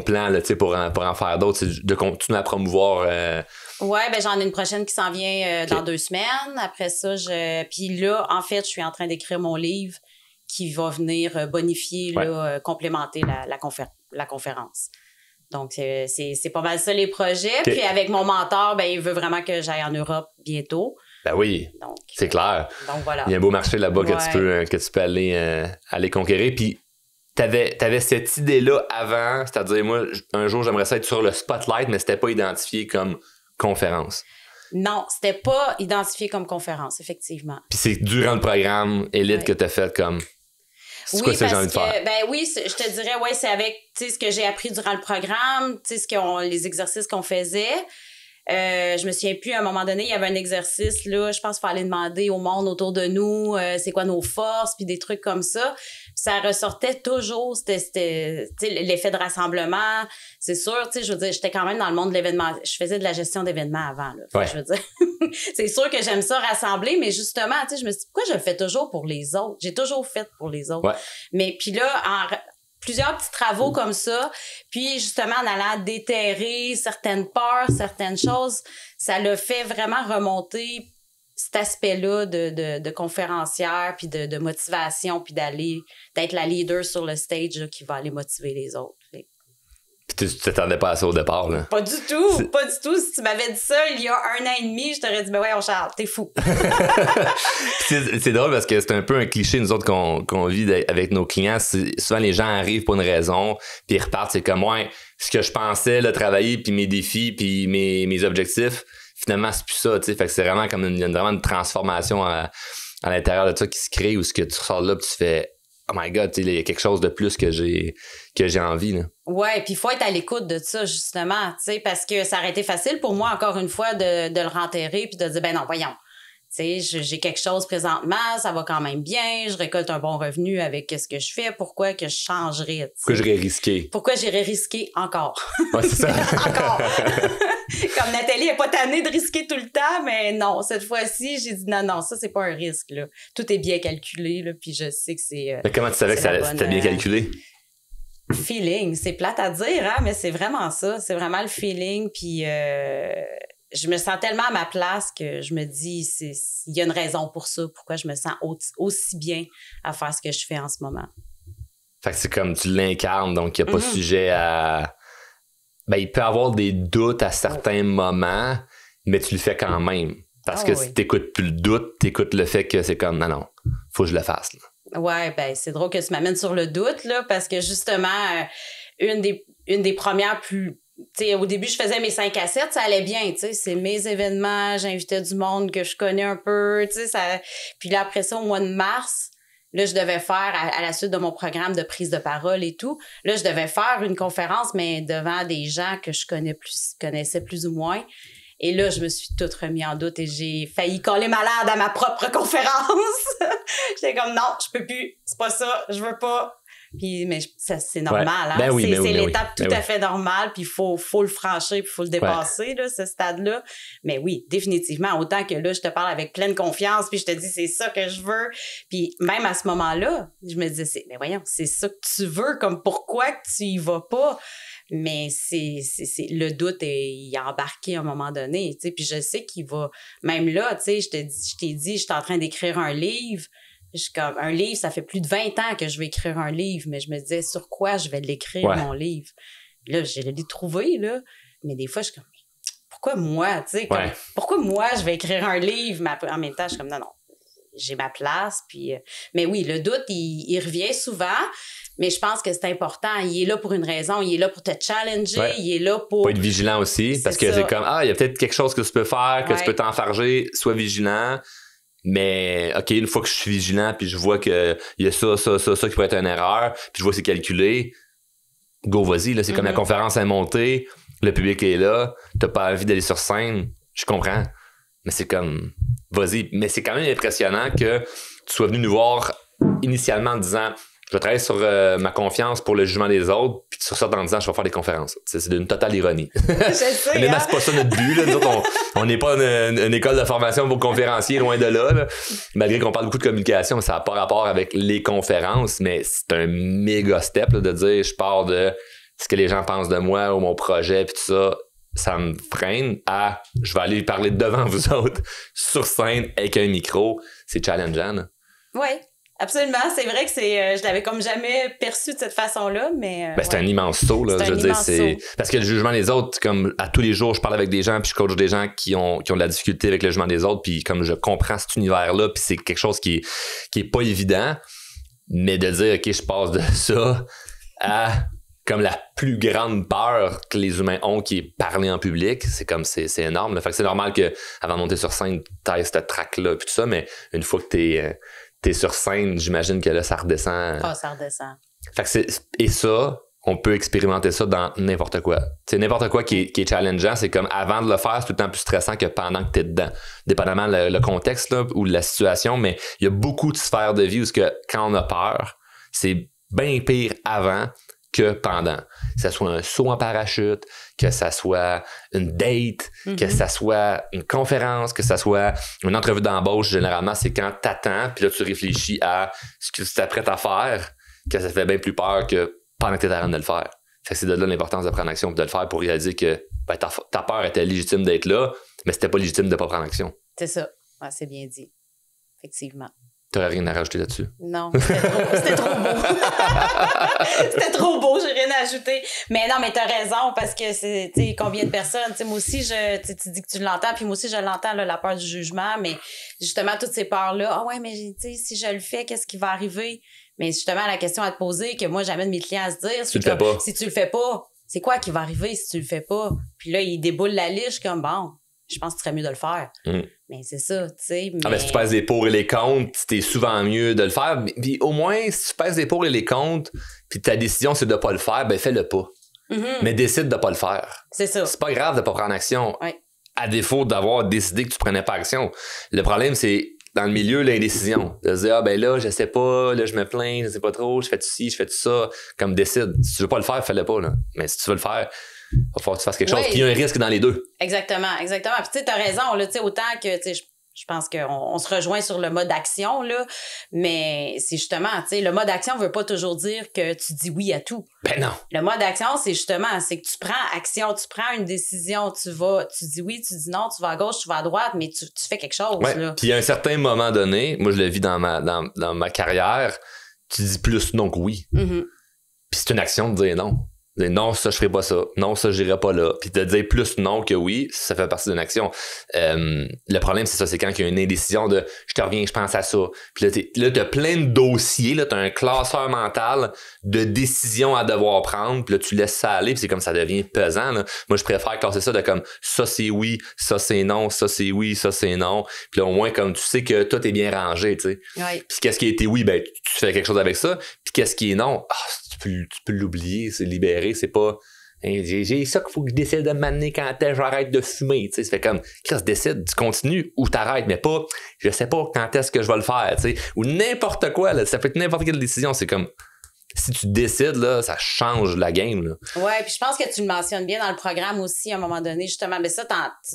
plan, là, tu sais, pour en faire d'autres? C'est de continuer à promouvoir, Ouais, ben j'en ai une prochaine qui s'en vient dans 2 semaines. Après ça, puis là, en fait, je suis en train d'écrire mon livre qui va venir bonifier, complémenter la conférence. Donc, c'est pas mal ça, les projets. Okay. Puis avec mon mentor, il veut vraiment que j'aille en Europe bientôt. Ben oui, donc, c'est clair. Donc, voilà. Il y a un beau marché là-bas que tu peux aller conquérir. Puis, t'avais cette idée-là avant, c'est-à-dire, moi, un jour, j'aimerais ça être sur le spotlight, mais c'était pas identifié comme conférence. Non, c'était pas identifié comme conférence, effectivement. Puis c'est durant le programme Élite que t'as fait comme... C'est quoi ça que j'ai envie de faire? Je te dirais, c'est avec ce que j'ai appris durant le programme, les exercices qu'on faisait. Je me souviens plus, à un moment donné, il y avait un exercice, là, je pense qu'il fallait demander au monde autour de nous c'est quoi nos forces, puis des trucs comme ça. Ça ressortait toujours, c'était l'effet de rassemblement. C'est sûr, je veux dire, j'étais quand même dans le monde de l'événement. Je faisais de la gestion d'événements avant, là. Je veux dire, c'est sûr que j'aime ça rassembler, mais justement, je me suis dit, pourquoi je le fais toujours pour les autres? J'ai toujours fait pour les autres. Ouais. Mais puis là, plusieurs petits travaux comme ça, puis justement en allant déterrer certaines peurs, certaines choses, ça l'a fait vraiment remonter cet aspect-là de conférencière, puis de motivation, puis d'être la leader sur le stage là, qui va aller motiver les autres. Puis Tu t'attendais pas à ça au départ, là. Pas du tout, pas du tout. Si tu m'avais dit ça il y a 1 an et demi, je t'aurais dit, ben ouais, Charles, t'es fou. C'est drôle parce que c'est un peu un cliché, nous autres, qu'on vit avec nos clients. Souvent, les gens arrivent pour une raison, puis ils repartent, c'est comme, ouais, ce que je pensais, là, travailler, puis mes défis, puis mes objectifs, finalement, c'est plus ça, tu sais. Fait que c'est vraiment comme vraiment une transformation à l'intérieur de ça qui se crée, où ce que tu ressors là, puis tu fais, oh my God, il y a quelque chose de plus que j'ai envie, là. Ouais, puis il faut être à l'écoute de ça, justement, tu sais, parce que ça aurait été facile pour moi, encore une fois, de le renterrer puis de dire, ben non, voyons, tu sais, j'ai quelque chose présentement, ça va quand même bien, je récolte un bon revenu avec ce que je fais, pourquoi que je changerais, Pourquoi j'irais risquer? Pourquoi j'irais risquer encore? Ouais, c'est ça. Encore. Comme Nathalie n'est pas tannée de risquer tout le temps, mais non, cette fois-ci, j'ai dit non, ça, c'est pas un risque, là. Tout est bien calculé, là, puis je sais que c'est... Mais comment tu savais que c'était bien calculé? Feeling, c'est plate à dire, hein, mais c'est vraiment ça. C'est vraiment le feeling, puis je me sens tellement à ma place que je me dis, il y a une raison pour ça, pourquoi je me sens aussi bien à faire ce que je fais en ce moment. Fait que c'est comme tu l'incarnes, donc il n'y a pas sujet à... Ben, il peut y avoir des doutes à certains moments, mais tu le fais quand même. Parce que si t'écoutes plus le doute, t'écoutes le fait que c'est comme, non, faut que je le fasse, là. Ouais, ben c'est drôle que tu m'amènes sur le doute, là, parce que justement, une des premières plus... Tu sais, au début, je faisais mes 5 à 7, ça allait bien, tu sais, c'est mes événements, j'invitais du monde que je connais un peu, tu sais, ça... Puis là, après ça, au mois de mars, là, je devais faire, à la suite de mon programme de prise de parole et tout, là, je devais faire une conférence, mais devant des gens que je connaissais plus ou moins. Et là, je me suis toute remis en doute et j'ai failli coller malade à ma propre conférence. J'étais comme, non, je peux plus, c'est pas ça, je veux pas. Puis, mais ça, c'est normal, hein? Ben oui, c'est l'étape tout à fait normale, puis il faut le franchir, puis il faut le dépasser, là, ce stade-là. Mais oui, définitivement, autant que là, je te parle avec pleine confiance, puis je te dis, c'est ça que je veux. Puis même à ce moment-là, je me disais, mais voyons, c'est ça que tu veux, comme pourquoi que tu y vas pas? Mais c'est le doute il a embarqué à un moment donné, tu sais, puis je sais qu'il va, même là, tu sais, je t'ai dit, je suis en train d'écrire un livre. Je suis comme, un livre, ça fait plus de 20 ans que je vais écrire un livre, mais je me disais, sur quoi je vais l'écrire, mon livre? Là, je l'ai trouvé, là, mais des fois, je suis comme, pourquoi moi, tu sais, pourquoi moi, je vais écrire un livre? Mais en même temps, je suis comme, non, j'ai ma place, puis... mais oui, le doute, il revient souvent, mais je pense que c'est important. Il est là pour une raison, il est là pour te challenger, il est là pour... Faut être vigilant aussi, parce que c'est comme, il y a peut-être quelque chose que tu peux faire, que tu peux t'enfarger, sois vigilant. Mais, OK, une fois que je suis vigilant, puis je vois qu'il y a ça qui pourrait être une erreur, puis je vois que c'est calculé, go, vas-y, là, c'est comme la conférence est montée, le public est là, t'as pas envie d'aller sur scène, je comprends. Mais c'est comme, vas-y. Mais c'est quand même impressionnant que tu sois venu nous voir initialement en disant, je vais travailler sur ma confiance pour le jugement des autres, puis tu ressortes en disant, je vais faire des conférences. C'est d'une totale ironie. Je sais, mais c'est pas ça notre but, là. Nous autres, on n'est pas une école de formation pour conférenciers, loin de là. Malgré qu'on parle beaucoup de communication, ça n'a pas rapport avec les conférences, mais c'est un méga step là, de dire, je pars de ce que les gens pensent de moi ou mon projet, puis tout ça. Ça me freine à je vais aller parler devant vous autres sur scène avec un micro. C'est challengeant. Oui, absolument. C'est vrai que je l'avais comme jamais perçu de cette façon-là, mais... c'est un immense saut, là. Je veux dire, c'est... Parce que le jugement des autres, comme à tous les jours, je parle avec des gens, puis je coach des gens qui ont de la difficulté avec le jugement des autres, puis comme je comprends cet univers-là, puis c'est quelque chose qui est pas évident, mais de dire, OK, je passe de ça à... comme la plus grande peur que les humains ont qui est parler en public, c'est énorme. Là. Fait que c'est normal que avant de monter sur scène, t'ailles cette track-là puis tout ça, mais une fois que t'es sur scène, j'imagine que là, ça redescend. Ça redescend. Fait que et ça, on peut expérimenter ça dans n'importe quoi. C'est n'importe quoi qui est challengeant, c'est comme avant de le faire, c'est tout le temps plus stressant que pendant que t'es dedans. Dépendamment le contexte là, ou la situation, mais il y a beaucoup de sphères de vie où quand on a peur, c'est bien pire avant que pendant. Que ça soit un saut en parachute, que ça soit une date, que ça soit une conférence, que ça soit une entrevue d'embauche, généralement, c'est quand t'attends, puis là, tu réfléchis à ce que tu t'apprêtes à faire, que ça fait bien plus peur que pendant que t'es en train de le faire. Fait que c'est de là l'importance de prendre action et de le faire pour réaliser que ta peur était légitime d'être là, mais c'était pas légitime de pas prendre action. C'est ça. Ouais, c'est bien dit. Effectivement. T'aurais rien à rajouter là-dessus? Non, c'était trop beau. C'était trop beau, j'ai rien à ajouter. Mais non, mais t'as raison, parce que c'est, tu sais, combien de personnes, tu sais, moi aussi, tu dis que tu l'entends, puis moi aussi, je l'entends, là, la peur du jugement, mais justement, toutes ces peurs-là, ah ouais, mais tu sais, si je le fais, qu'est-ce qui va arriver? Mais justement, la question à te poser, que moi, j'amène mes clients à se dire, si tu le fais pas, c'est quoi qui va arriver si tu le fais pas? Puis là, ils déboulent la liste comme, bon, je pense que ce serait mieux de le faire. Mais c'est ça, tu sais. Mais... Ah ben, si tu pèses les pour et les contre, c'est souvent mieux de le faire. Puis au moins, si tu pèses les pour et les contre, puis ta décision, c'est de pas le faire, ben fais-le pas. Mais décide de pas le faire. C'est ça. C'est pas grave de pas prendre action. Ouais. À défaut d'avoir décidé que tu prenais pas action. Le problème, c'est dans le milieu, l'indécision. De se dire, ah ben là, je sais pas, là, je me plains, je sais pas trop, je fais tout ci, je fais tout ça. Comme décide. Si tu veux pas le faire, fais-le pas, là. Mais si tu veux le faire, il va falloir que tu fasses quelque chose. Puis il y a un risque dans les deux. Exactement. Puis tu sais, t'as raison, là, tu sais, autant que, tu sais, je pense qu'on se rejoint sur le mode action, là, mais c'est justement, tu sais, le mode action veut pas toujours dire que tu dis oui à tout. Ben non. Le mode action, c'est justement, c'est que tu prends action, tu prends une décision, tu dis oui, tu dis non, tu vas à gauche, tu vas à droite, mais tu fais quelque chose, là. Puis à un certain moment donné, moi je le vis dans ma carrière, tu dis plus non que oui. Puis c'est une action de dire non. Dire non, ça, je ferai pas ça. Non, ça, j'irai pas là. Puis de dire plus non que oui, ça fait partie d'une action. Le problème, c'est ça, c'est quand il y a une indécision de je te reviens, je pense à ça. Puis là, t'as plein de dossiers, là, t'as un classeur mental de décisions à devoir prendre. Puis là, tu laisses ça aller, puis c'est comme ça devient pesant, là. Moi, je préfère classer ça de comme ça, c'est oui, ça, c'est non, ça, c'est oui, ça, c'est non. Puis là, au moins, comme tu sais que tout est bien rangé, tu sais. Ouais. Puis qu'est-ce qui a été oui, ben, tu fais quelque chose avec ça. Puis qu'est-ce qui est non, tu peux l'oublier, c'est libéré, c'est pas j'ai ça qu'il faut que je décide de m'amener quand j'arrête de fumer, tu sais, ça fait comme Chris, décide, tu continues ou t'arrêtes, mais pas je sais pas quand est-ce que je vais le faire, tu sais, ou n'importe quoi, là, ça peut être n'importe quelle décision, c'est comme si tu décides, là, ça change la game, là. Ouais, puis je pense que tu le mentionnes bien dans le programme aussi, à un moment donné, justement. Mais ça,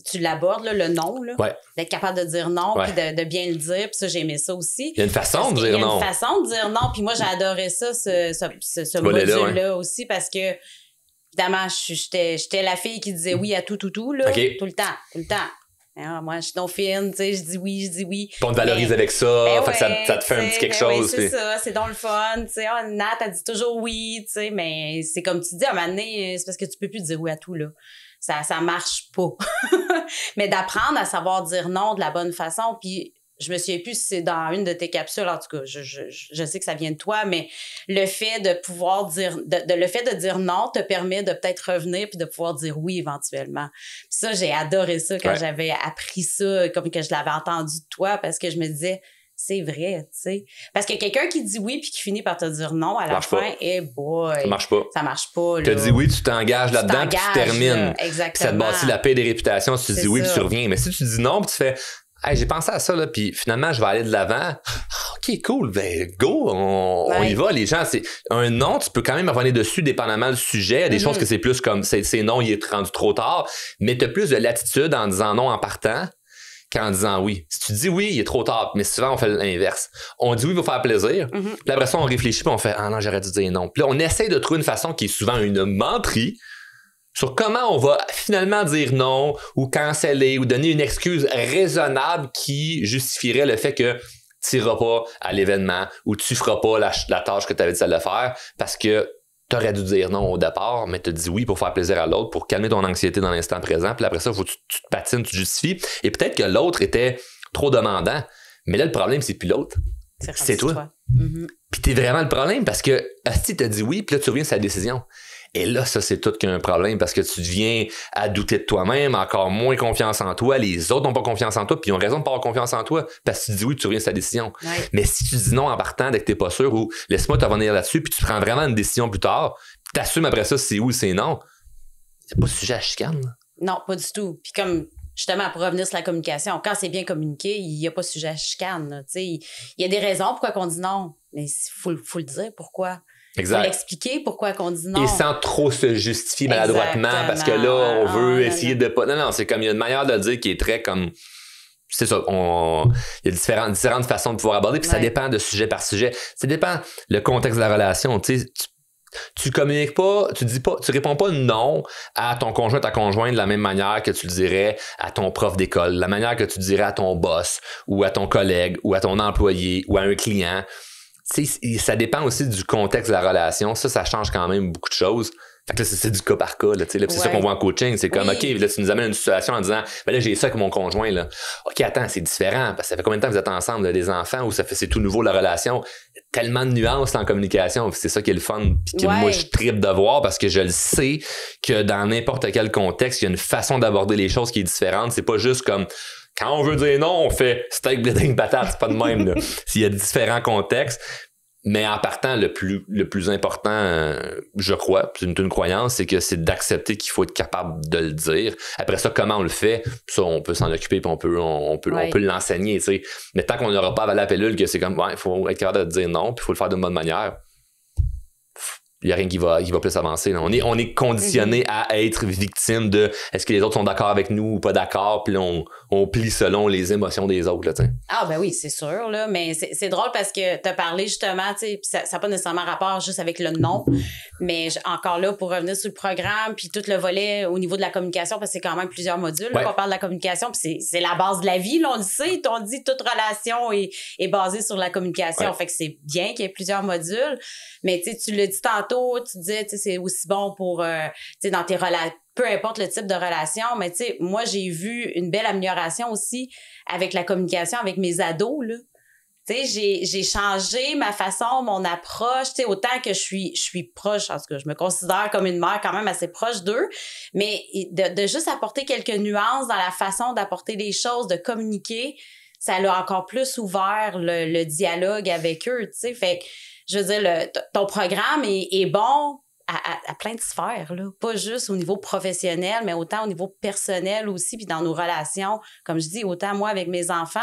tu l'abordes, là, le non, là. Ouais. D'être capable de dire non, puis de bien le dire. Puis ça, j'ai aimé ça aussi. Il y a une façon de dire non. Il y a une façon de dire non. Puis moi, j'ai adoré ça, ce module-là aussi, parce que, évidemment, j'étais la fille qui disait oui à tout, là. Okay. Tout le temps. Alors, moi, je suis non fine, tu sais, je dis oui. Puis on te valorise avec ça, fait que ça te fait un petit quelque chose. C'est ça, c'est donc le fun, tu sais. Nat, elle dit toujours oui, tu sais, mais c'est comme tu dis, à un moment donné, c'est parce que tu peux plus dire oui à tout, là. Ça marche pas. Mais d'apprendre à savoir dire non de la bonne façon, puis je me souviens plus si c'est dans une de tes capsules, en tout cas, je sais que ça vient de toi, mais le fait de pouvoir dire, le fait de dire non te permet de peut-être revenir puis de pouvoir dire oui éventuellement. Puis ça, j'ai adoré ça quand j'avais appris ça, comme que je l'avais entendu de toi, parce que je me disais, c'est vrai, tu sais. Parce que quelqu'un qui dit oui puis qui finit par te dire non à la fin, ça marche pas. Ça marche pas, là. Tu te dis oui, tu t'engages là-dedans puis tu termines. Là, exactement. Puis ça te bâtit la paix des réputations si tu dis oui puis tu reviens. Mais si tu dis non puis tu fais hey, j'ai pensé à ça, là, puis finalement, je vais aller de l'avant. OK, cool, ben go, on y va. Les gens, c'est un non, tu peux quand même revenir dessus dépendamment du sujet. Il y a des choses que c'est plus comme, c'est non, il est rendu trop tard, mais tu as plus de latitude en disant non en partant qu'en disant oui. Si tu dis oui, il est trop tard, mais souvent, on fait l'inverse. On dit oui pour faire plaisir, puis après ça, on réfléchit, puis on fait « Ah non, j'aurais dû dire non ». Puis là, on essaie de trouver une façon qui est souvent une menterie, sur comment on va finalement dire non ou canceller ou donner une excuse raisonnable qui justifierait le fait que tu n'iras pas à l'événement ou tu feras pas la tâche que tu avais dit de faire parce que tu aurais dû dire non au départ, mais tu as dit oui pour faire plaisir à l'autre, pour calmer ton anxiété dans l'instant présent. Puis après ça, il faut que tu te patines, tu te justifies. Et peut-être que l'autre était trop demandant. Mais là, le problème, c'est plus l'autre. C'est toi. Puis t'es vraiment le problème parce que si tu as dit oui, puis là, tu reviens sur la décision. Et là, ça, c'est tout qu'un problème parce que tu deviens à douter de toi-même, encore moins confiance en toi. Les autres n'ont pas confiance en toi, puis ils ont raison de pas avoir confiance en toi parce que tu dis oui, tu reviens sur ta décision. Ouais. Mais si tu dis non en partant dès que t'es pas sûr ou laisse-moi te revenir là-dessus, puis tu prends vraiment une décision plus tard, puis t'assumes après ça si c'est oui ou c'est non, c'est pas sujet à chicane. Non, pas du tout. Puis comme justement, pour revenir sur la communication, quand c'est bien communiqué, il n'y a pas sujet à chicane. Il y a des raisons pourquoi on dit non, mais il faut le dire pourquoi. Exact. Faut l'expliquer pourquoi qu'on dit non. Et sans trop se justifier maladroitement parce que là, on veut essayer de pas... Non, c'est comme il y a une manière de le dire qui est très comme... C'est ça, il y a différentes façons de pouvoir aborder, puis ça dépend de sujet par sujet. Ça dépend le contexte de la relation. Tu sais, tu communiques pas, tu réponds pas non à ton conjoint, ta conjointe de la même manière que tu le dirais à ton prof d'école, la manière que tu dirais à ton boss ou à ton collègue ou à ton employé ou à un client. Ça dépend aussi du contexte de la relation. Ça change quand même beaucoup de choses. Fait que là, c'est du cas par cas. Là, c'est ça qu'on voit en coaching. C'est comme, OK, là, tu nous amènes une situation en disant, ben là, j'ai ça avec mon conjoint. Là. OK, attends, c'est différent. Parce que ça fait combien de temps que vous êtes ensemble, là, des enfants, ou c'est tout nouveau la relation? Tellement de nuances en communication. C'est ça qui est le fun. Puis que moi, je tripe de voir parce que je le sais que dans n'importe quel contexte, il y a une façon d'aborder les choses qui est différente. C'est pas juste comme, quand on veut dire non, on fait steak, bleeding, patate. C'est pas de même. Là. S'il y a différents contextes. Mais en partant, le plus important, je crois, c'est une croyance, c'est que c'est d'accepter qu'il faut être capable de le dire. Après ça, comment on le fait, ça, on peut s'en occuper, puis on peut l'enseigner, tu sais. Mais tant qu'on n'aura pas avalé la pilule, que c'est comme, il faut être capable de dire non, puis il faut le faire d'une bonne manière. Il n'y a rien qui va plus avancer. Là. On est conditionné à être victime de est-ce que les autres sont d'accord avec nous ou pas d'accord, puis là, on plie selon les émotions des autres. Là, ah ben oui, c'est sûr, là, mais c'est drôle parce que tu as parlé justement, tu sais, puis ça n'a pas nécessairement rapport juste avec le non, mais encore là, pour revenir sur le programme, puis tout le volet au niveau de la communication, parce que c'est quand même plusieurs modules qu'on parle de la communication, puis c'est la base de la vie, là, on le sait, on dit toute relation est basée sur la communication, fait que c'est bien qu'il y ait plusieurs modules, mais tu l'as dit tantôt, tu disais, c'est aussi bon pour, dans tes relations, peu importe le type de relation, mais moi, j'ai vu une belle amélioration aussi avec la communication avec mes ados, là. J'ai changé ma façon, mon approche, autant que je suis proche, parce que je me considère comme une mère quand même assez proche d'eux, mais de juste apporter quelques nuances dans la façon d'apporter les choses, de communiquer, ça l'a encore plus ouvert le dialogue avec eux, tu sais, fait que je veux dire, ton programme est bon à plein de sphères, là. Pas juste au niveau professionnel, mais autant au niveau personnel aussi, puis dans nos relations, comme je dis, autant moi avec mes enfants,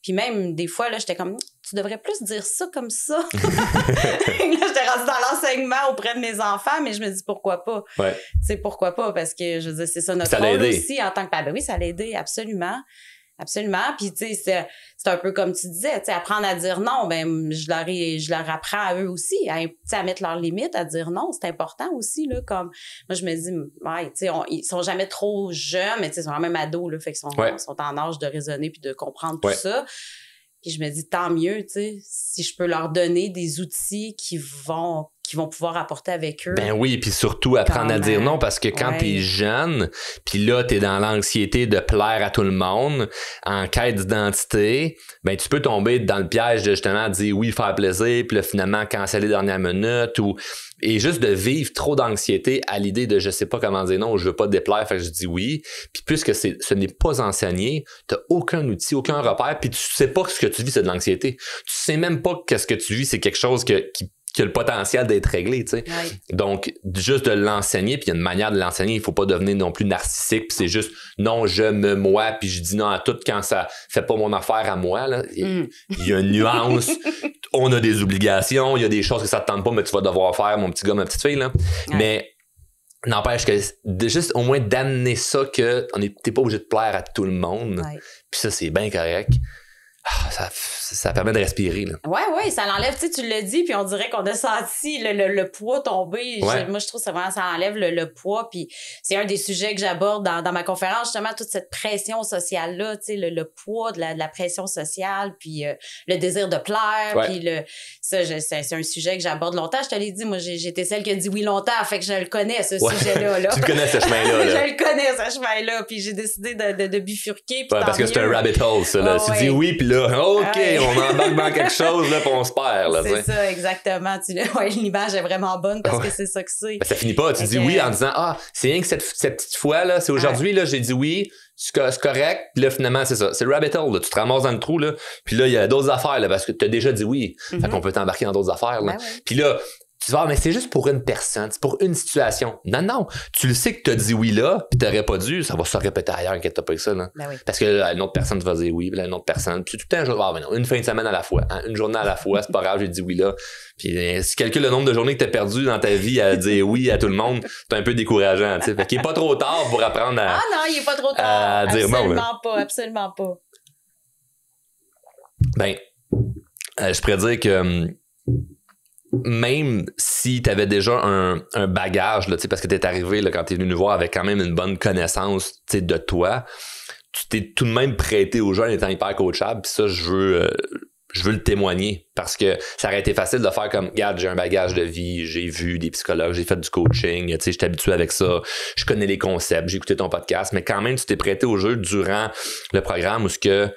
puis même des fois, là, j'étais comme, tu devrais plus dire ça comme ça. Là, j'étais rendue dans l'enseignement auprès de mes enfants, mais je me dis, pourquoi pas? Ouais. Tu sais, pourquoi pas? Parce que, je veux dire, c'est ça notre rôle aussi en tant que père. Ben oui, ça l'a aidé, absolument. Absolument. Puis, tu sais, c'est un peu comme tu disais, tu sais, apprendre à dire non, ben, je leur apprends à eux aussi, à mettre leurs limites, à dire non. C'est important aussi, là, comme, moi, je me dis, ouais, tu sais, ils sont jamais trop jeunes, mais tu sais, ils sont quand même ados, là, fait qu'ils sont en âge de raisonner puis de comprendre tout ça. Puis je me dis, tant mieux, tu sais, si je peux leur donner des outils qui vont pouvoir apporter avec eux. Ben oui, puis surtout apprendre à dire non, parce que quand t'es jeune, puis là, t'es dans l'anxiété de plaire à tout le monde, en quête d'identité, ben tu peux tomber dans le piège de justement dire oui, faire plaisir, puis là, finalement, canceller dernière minute, et juste de vivre trop d'anxiété à l'idée de je sais pas comment dire non, je veux pas te déplaire, fait que je dis oui. Puis puisque ce n'est pas enseigné, t'as aucun outil, aucun repère, puis tu sais pas que ce que tu vis, c'est de l'anxiété. Tu sais même pas que ce que tu vis, c'est quelque chose qui a le potentiel d'être réglé, tu sais. Ouais. Donc, juste de l'enseigner, puis il y a une manière de l'enseigner, il faut pas devenir non plus narcissique, puis c'est juste non, moi, puis je dis non à tout quand ça fait pas mon affaire à moi, là. Il y a une nuance, on a des obligations, il y a des choses que ça te tente pas, mais tu vas devoir faire, mon petit gars, ma petite fille, là. Ouais. Mais n'empêche que juste au moins d'amener ça que t'es pas obligé de plaire à tout le monde, puis ça, c'est bien correct. Ça permet de respirer, là. Ouais, ça l'enlève, tu l'as dit, puis on dirait qu'on a senti le poids tomber. Moi, je trouve que ça enlève le poids, puis c'est un des sujets que j'aborde dans ma conférence, justement, toute cette pression sociale-là, tu sais, le poids de la pression sociale, puis le désir de plaire, puis c'est un sujet que j'aborde longtemps. Je te l'ai dit, moi, j'étais celle qui a dit oui longtemps, fait que je le connais, ce sujet-là. Là. Tu connais ce chemin-là, là. Je le connais, ce chemin-là, puis j'ai décidé de bifurquer. Parce que c'est un rabbit hole, ça, là. Tu dis oui, puis là, OK, on embarque dans quelque chose, là, puis on se perd, là. C'est ça, exactement. L'image est vraiment bonne parce que c'est ça que c'est. Ben, ça finit pas. Tu dis oui en disant, c'est rien que cette petite fois, là, c'est aujourd'hui, là, j'ai dit oui, c'est correct, puis là, finalement, c'est ça. C'est le rabbit hole, là. Tu te ramasses dans le trou, là, puis là, il y a d'autres affaires, là, parce que tu as déjà dit oui. Fait qu'on peut t'embarquer dans d'autres affaires, là. Puis là, tu vas, mais c'est juste pour une personne, c'est pour une situation. Non, tu le sais que t'as dit oui là, puis t'aurais pas dû, ça va se répéter ailleurs, inquiète pas avec ça, là. Parce que là, une autre personne te va dire oui, puis là, une autre personne, puis tout le temps, une fin de semaine à la fois, hein, une journée à la fois, c'est pas grave, j'ai dit oui là. Puis si tu calcules le nombre de journées que t'as perdu dans ta vie à dire oui à tout le monde, c'est un peu décourageant, tu sais. Fait qu'il est pas trop tard pour apprendre à... Ah non, il est pas trop tard. À dire Absolument pas. Ben, je pourrais dire que... même si tu avais déjà un bagage, là, parce que tu es arrivé là, quand tu es venu nous voir avec quand même une bonne connaissance de toi, tu t'es tout de même prêté au jeu en étant hyper coachable. Puis ça, je veux le témoigner parce que ça aurait été facile de faire comme, regarde, j'ai un bagage de vie, j'ai vu des psychologues, j'ai fait du coaching, je suis habitué avec ça, je connais les concepts, j'ai écouté ton podcast, mais quand même, tu t'es prêté au jeu durant le programme où ce que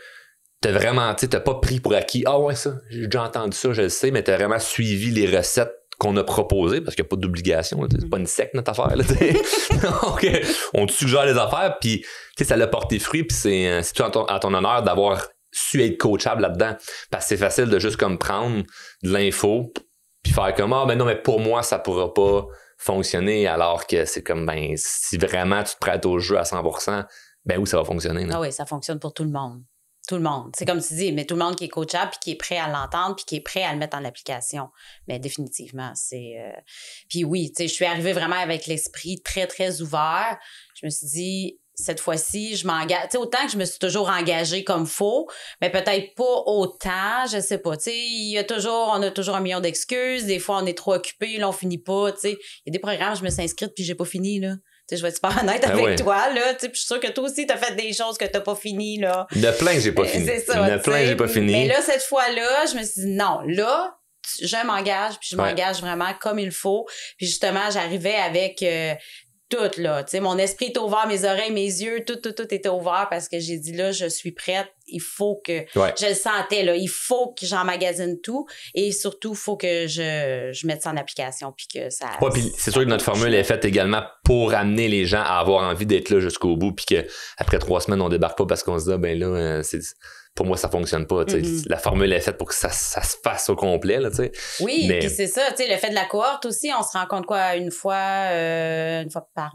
t'as vraiment, t'as pas pris pour acquis, ah ouais, ça, j'ai déjà entendu ça, je le sais, mais t'as vraiment suivi les recettes qu'on a proposées parce qu'il n'y a pas d'obligation, c'est pas une secte notre affaire. Là, donc, on te suggère les affaires, puis ça l'a porté fruit, puis c'est tout à ton honneur d'avoir su être coachable là-dedans. Parce que c'est facile de juste comme prendre de l'info, puis faire comme, ah, ben non, mais pour moi, ça pourra pas fonctionner, alors que c'est comme, ben, si vraiment tu te prêtes au jeu à 100%, ben oui, ça va fonctionner. Là. Ah oui, ça fonctionne pour tout le monde. Tout le monde. C'est comme tu dis, mais tout le monde qui est coachable puis qui est prêt à l'entendre puis qui est prêt à le mettre en application. Mais définitivement, c'est... Puis oui, tu sais, je suis arrivée vraiment avec l'esprit très, très ouvert. Je me suis dit, cette fois-ci, je m'engage... Tu sais, autant que je me suis toujours engagée comme faux, mais peut-être pas autant, je sais pas. Tu sais, on a toujours un million d'excuses. Des fois, on est trop occupé, là, on finit pas, tu sais. Il y a des programmes, je me suis inscrite puis j'ai pas fini, là. T'sais, je vais être super honnête avec toi, là. Puis je suis sûre que toi aussi, t'as fait des choses que t'as pas fini, là. Il y en a plein que j'ai pas fini. C'est ça. Il y en a plein que j'ai pas fini. Mais là, cette fois-là, je me suis dit, non, là, je m'engage, puis je m'engage vraiment comme il faut. Puis justement, j'arrivais avec tout, là. Tu sais, mon esprit était ouvert, mes oreilles, mes yeux, tout était ouvert parce que j'ai dit, là, je suis prête. Il faut que... Je le sentais, là. Il faut que j'emmagasine tout. Et surtout, il faut que je mette ça en application puis que ça... Ouais, puis c'est sûr que notre formule est faite également pour amener les gens à avoir envie d'être là jusqu'au bout puis qu'après 3 semaines, on débarque pas parce qu'on se dit, ben là, pour moi, ça fonctionne pas. La formule est faite pour que ça se fasse au complet. Là, oui, puis c'est ça. Le fait de la cohorte aussi, on se rend compte quoi, une fois par...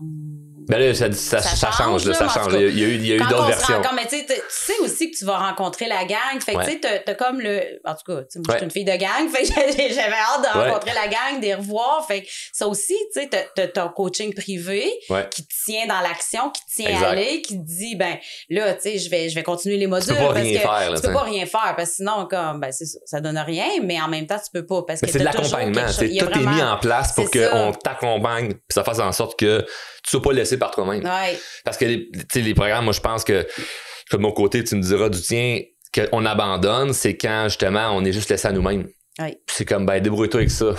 Ben là, ça change. Là, ça change. Il y a eu d'autres versions. Mais tu sais aussi que tu vas rencontrer la gang. Fait que tu sais, t'as comme le... En tout cas, moi, je suis une fille de gang. Fait que j'avais hâte de rencontrer la gang, de les revoir. Fait que ça aussi, tu sais, t'as ton coaching privé qui te tient dans l'action, qui te tient à aller, qui te dit, ben là, tu sais, je vais continuer les modules. Tu peux pas rien faire parce que sinon, comme, ben, c'est ça donne rien, mais en même temps, tu peux pas parce que c'est de l'accompagnement. Tout est mis en place pour qu'on t'accompagne puis ça fasse en sorte que tu sois pas laissé par toi-même. Ouais. Parce que les programmes, moi, je pense que de mon côté, tu me diras du tien, qu'on abandonne, c'est quand justement on est juste laissé à nous-mêmes. Ouais. C'est comme, ben, débrouille-toi avec ça.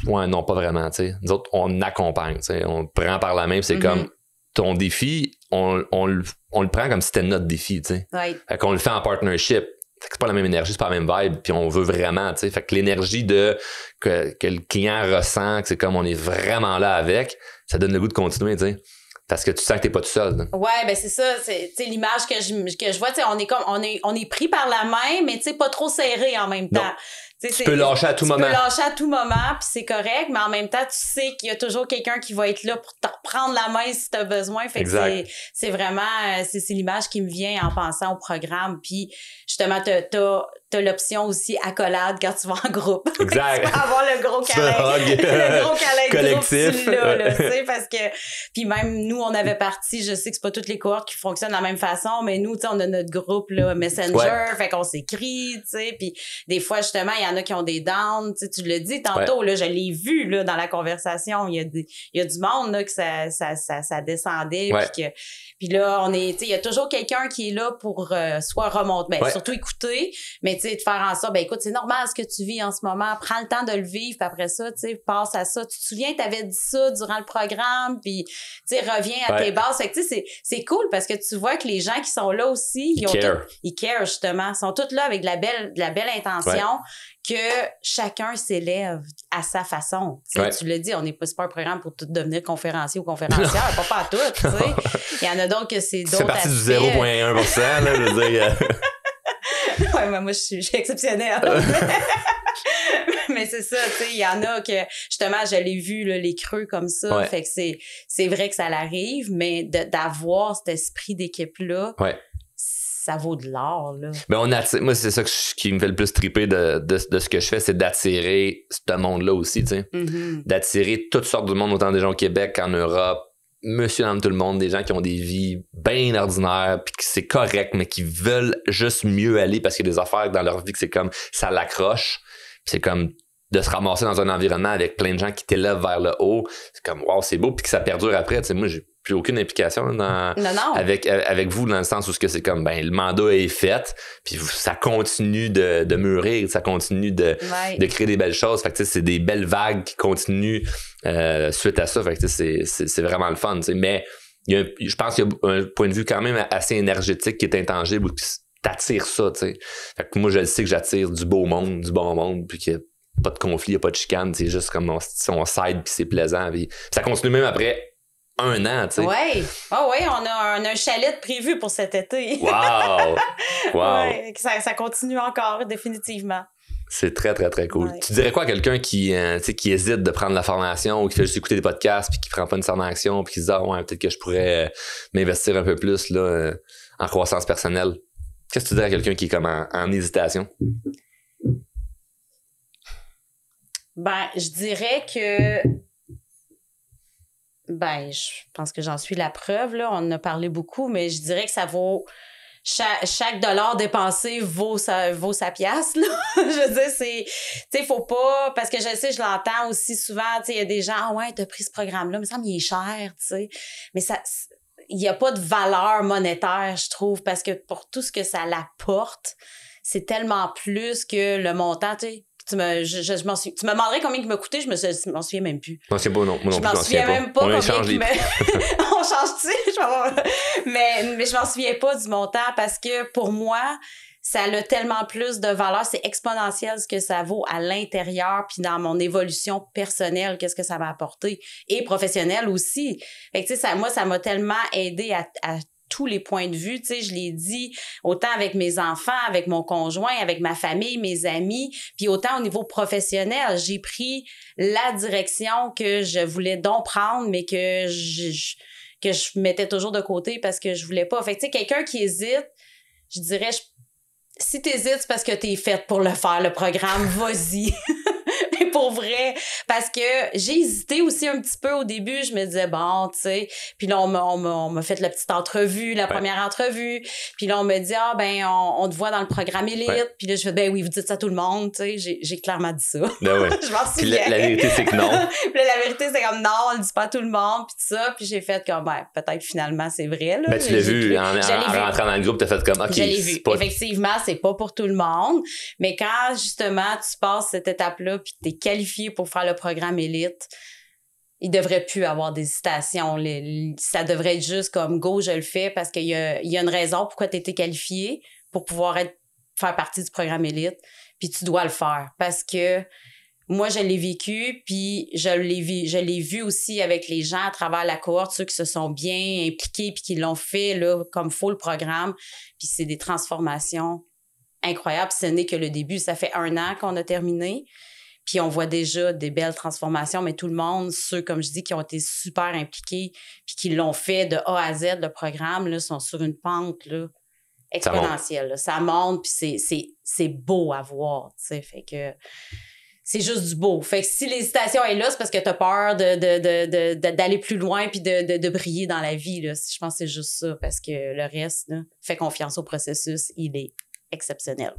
Ouais, non, pas vraiment. T'sais. Nous autres, on accompagne. On le prend par la main, c'est comme ton défi, on le prend comme si c'était notre défi, tu sais. Ouais. Fait qu'on le fait en partnership. Fait que c'est pas la même énergie, c'est pas la même vibe, puis on veut vraiment, tu sais. Fait que l'énergie que le client ressent, que c'est comme on est vraiment là avec, ça donne le goût de continuer, tu sais. Parce que tu sens que t'es pas tout seul. Là. Ouais, ben c'est ça, c'est l'image que je vois, tu sais, on est pris par la main, mais tu sais pas trop serré en même temps. Tu peux lâcher à tout moment. Tu peux lâcher à tout moment, puis c'est correct, mais en même temps, tu sais qu'il y a toujours quelqu'un qui va être là pour te reprendre la main si tu as besoin. Fait que c'est vraiment, c'est l'image qui me vient en pensant au programme. Puis justement, t'as l'option aussi accolade quand tu vas en groupe. Exact. Tu vas avoir le gros câlin. Le gros câlin collectif. Là, tu sais, parce que... Puis même nous, on avait parti, je sais que c'est pas toutes les cohortes qui fonctionnent de la même façon, mais nous, tu sais, on a notre groupe là, Messenger, fait qu'on s'écrit, tu sais, puis des fois, justement, il y en a qui ont des downs, tu sais, tu le dis tantôt, là, je l'ai vu, là, dans la conversation, il y a du monde, là, que ça descendait, puis là, on est, tu sais, il y a toujours quelqu'un qui est là pour soit remonter, surtout écouter, mais tu sais, de faire en sorte, ben écoute, c'est normal ce que tu vis en ce moment, prends le temps de le vivre, puis après ça, tu sais, passe à ça. Tu te souviens, t'avais dit ça durant le programme, puis tu sais, reviens à tes bases. Fait que tu sais, c'est cool parce que tu vois que les gens qui sont là aussi, ils care justement, ils sont tous là avec de la belle intention, que chacun s'élève à sa façon. Tu l'as dit, on n'est pas un programme pour tout devenir conférencier ou conférencière, pas à tout, tu sais. Il y en a d'autres que c'est d'autres aspects. C'est parti du 0,1%, là, je veux dire. Ouais, mais moi, je suis exceptionnelle. Mais c'est ça, tu sais, il y en a que, justement, je l'ai vu, là, les creux comme ça. Fait que c'est vrai que ça l'arrive, mais d'avoir cet esprit d'équipe-là, ça vaut de l'or, là. Ben, moi, c'est ça qui me fait le plus triper de ce que je fais, c'est d'attirer ce monde-là aussi, tu sais. D'attirer toutes sortes de monde, autant des gens au Québec qu'en Europe, monsieur dans tout le monde, des gens qui ont des vies bien ordinaires, puis que c'est correct, mais qui veulent juste mieux aller parce qu'il y a des affaires dans leur vie que c'est comme, ça l'accroche. C'est comme, de se ramasser dans un environnement avec plein de gens qui t'élèvent vers le haut, c'est comme wow, c'est beau, puis que ça perdure après. Tu sais, moi, j'ai plus aucune implication avec vous, dans le sens où c'est comme le mandat est fait, puis ça continue de mûrir, ça continue de créer des belles choses. Fait que c'est des belles vagues qui continuent suite à ça. Fait que c'est vraiment le fun. T'sais. Mais je pense qu'il y a un point de vue quand même assez énergétique qui est intangible, où t'attires ça. T'sais. Fait que moi, je le sais que j'attire du beau monde, du bon monde, puis qu'il n'y a pas de conflit, il n'y a pas de chicane. C'est juste comme on s'aide, puis c'est plaisant. Puis ça continue même après 1 an, tu sais. Oui. Ah oui, on a un chalet prévu pour cet été. Wow! Wow! Ouais, ça continue encore, définitivement. C'est très, très, très cool. Ouais. Tu dirais quoi à quelqu'un qui hésite de prendre la formation ou qui fait juste écouter des podcasts puis qui prend pas nécessairement action puis qui se dit « Ah ouais, peut-être que je pourrais m'investir un peu plus là, en croissance personnelle. » Qu'est-ce que tu dirais à quelqu'un qui est comme en hésitation? Je dirais que... je pense que j'en suis la preuve, là. On en a parlé beaucoup, mais je dirais que ça vaut... Chaque dollar dépensé vaut sa pièce, là. Je veux dire, c'est... Tu sais, faut pas... Parce que je sais, je l'entends aussi souvent, tu sais, il y a des gens, « Ah ouais, t'as pris ce programme-là, il me semble qu'il est cher, tu sais. » Mais ça... Il n'y a pas de valeur monétaire, je trouve, parce que pour tout ce que ça l'apporte, c'est tellement plus que le montant, tu sais. Tu me demanderais combien il m'a coûté, je m'en souviens même plus. Non, c'est pas, non, moi non plus, je m'en souviens même pas. On échange les prix. On change-tu? Mais je m'en souviens pas du montant parce que pour moi, ça a tellement plus de valeur. C'est exponentiel ce que ça vaut à l'intérieur puis dans mon évolution personnelle, qu'est-ce que ça m'a apporté. Et professionnelle aussi. Fait que, tu sais, moi, ça m'a tellement aidé à tous les points de vue, tu sais, je l'ai dit, autant avec mes enfants, avec mon conjoint, avec ma famille, mes amis, puis autant au niveau professionnel, j'ai pris la direction que je voulais donc prendre, mais que je mettais toujours de côté parce que je voulais pas. Fait que, tu sais, quelqu'un qui hésite, je dirais, si t'hésites, c'est parce que t'es faite pour le faire, le programme, vas-y. Mais pour vrai, parce que j'ai hésité aussi un petit peu au début, je me disais, bon, tu sais, puis là, on m'a fait la petite entrevue, la première entrevue, puis là, on me dit, on te voit dans le programme élite, puis là, je fais, ben oui, vous dites ça à tout le monde, tu sais, j'ai clairement dit ça. Ben ouais. Je m'en souviens. Puis la vérité, c'est que non. Puis là, la vérité, c'est comme, non, on le dit pas à tout le monde, puis tout ça, puis j'ai fait comme, peut-être finalement, c'est vrai, là. Ben, tu l'as vu, en rentrant dans le groupe, t'as fait comme, OK, je l'ai vu. Effectivement, c'est pas pour tout le monde, mais quand, justement, tu passes cette étape-là, puis t'es qualifié pour faire le programme élite, il devrait plus avoir d'hésitation. Ça devrait être juste comme go, je le fais parce qu'il y a une raison pourquoi tu été qualifié pour pouvoir faire partie du programme élite, puis tu dois le faire parce que moi, je l'ai vécu, puis je l'ai vu aussi avec les gens à travers la cohorte, ceux qui se sont bien impliqués puis qui l'ont fait là, comme faut le programme, puis c'est des transformations incroyables. Ce n'est que le début. Ça fait 1 an qu'on a terminé. Puis on voit déjà des belles transformations, mais tout le monde, ceux, comme je dis, qui ont été super impliqués puis qui l'ont fait de A à Z, le programme, là, sont sur une pente là, exponentielle. Ça monte, puis c'est beau à voir, tu sais. Fait que c'est juste du beau. Fait que si l'hésitation est là, c'est parce que t'as peur d'aller plus loin puis de briller dans la vie, là. Je pense que c'est juste ça, parce que le reste, là, fais confiance au processus, il est exceptionnel.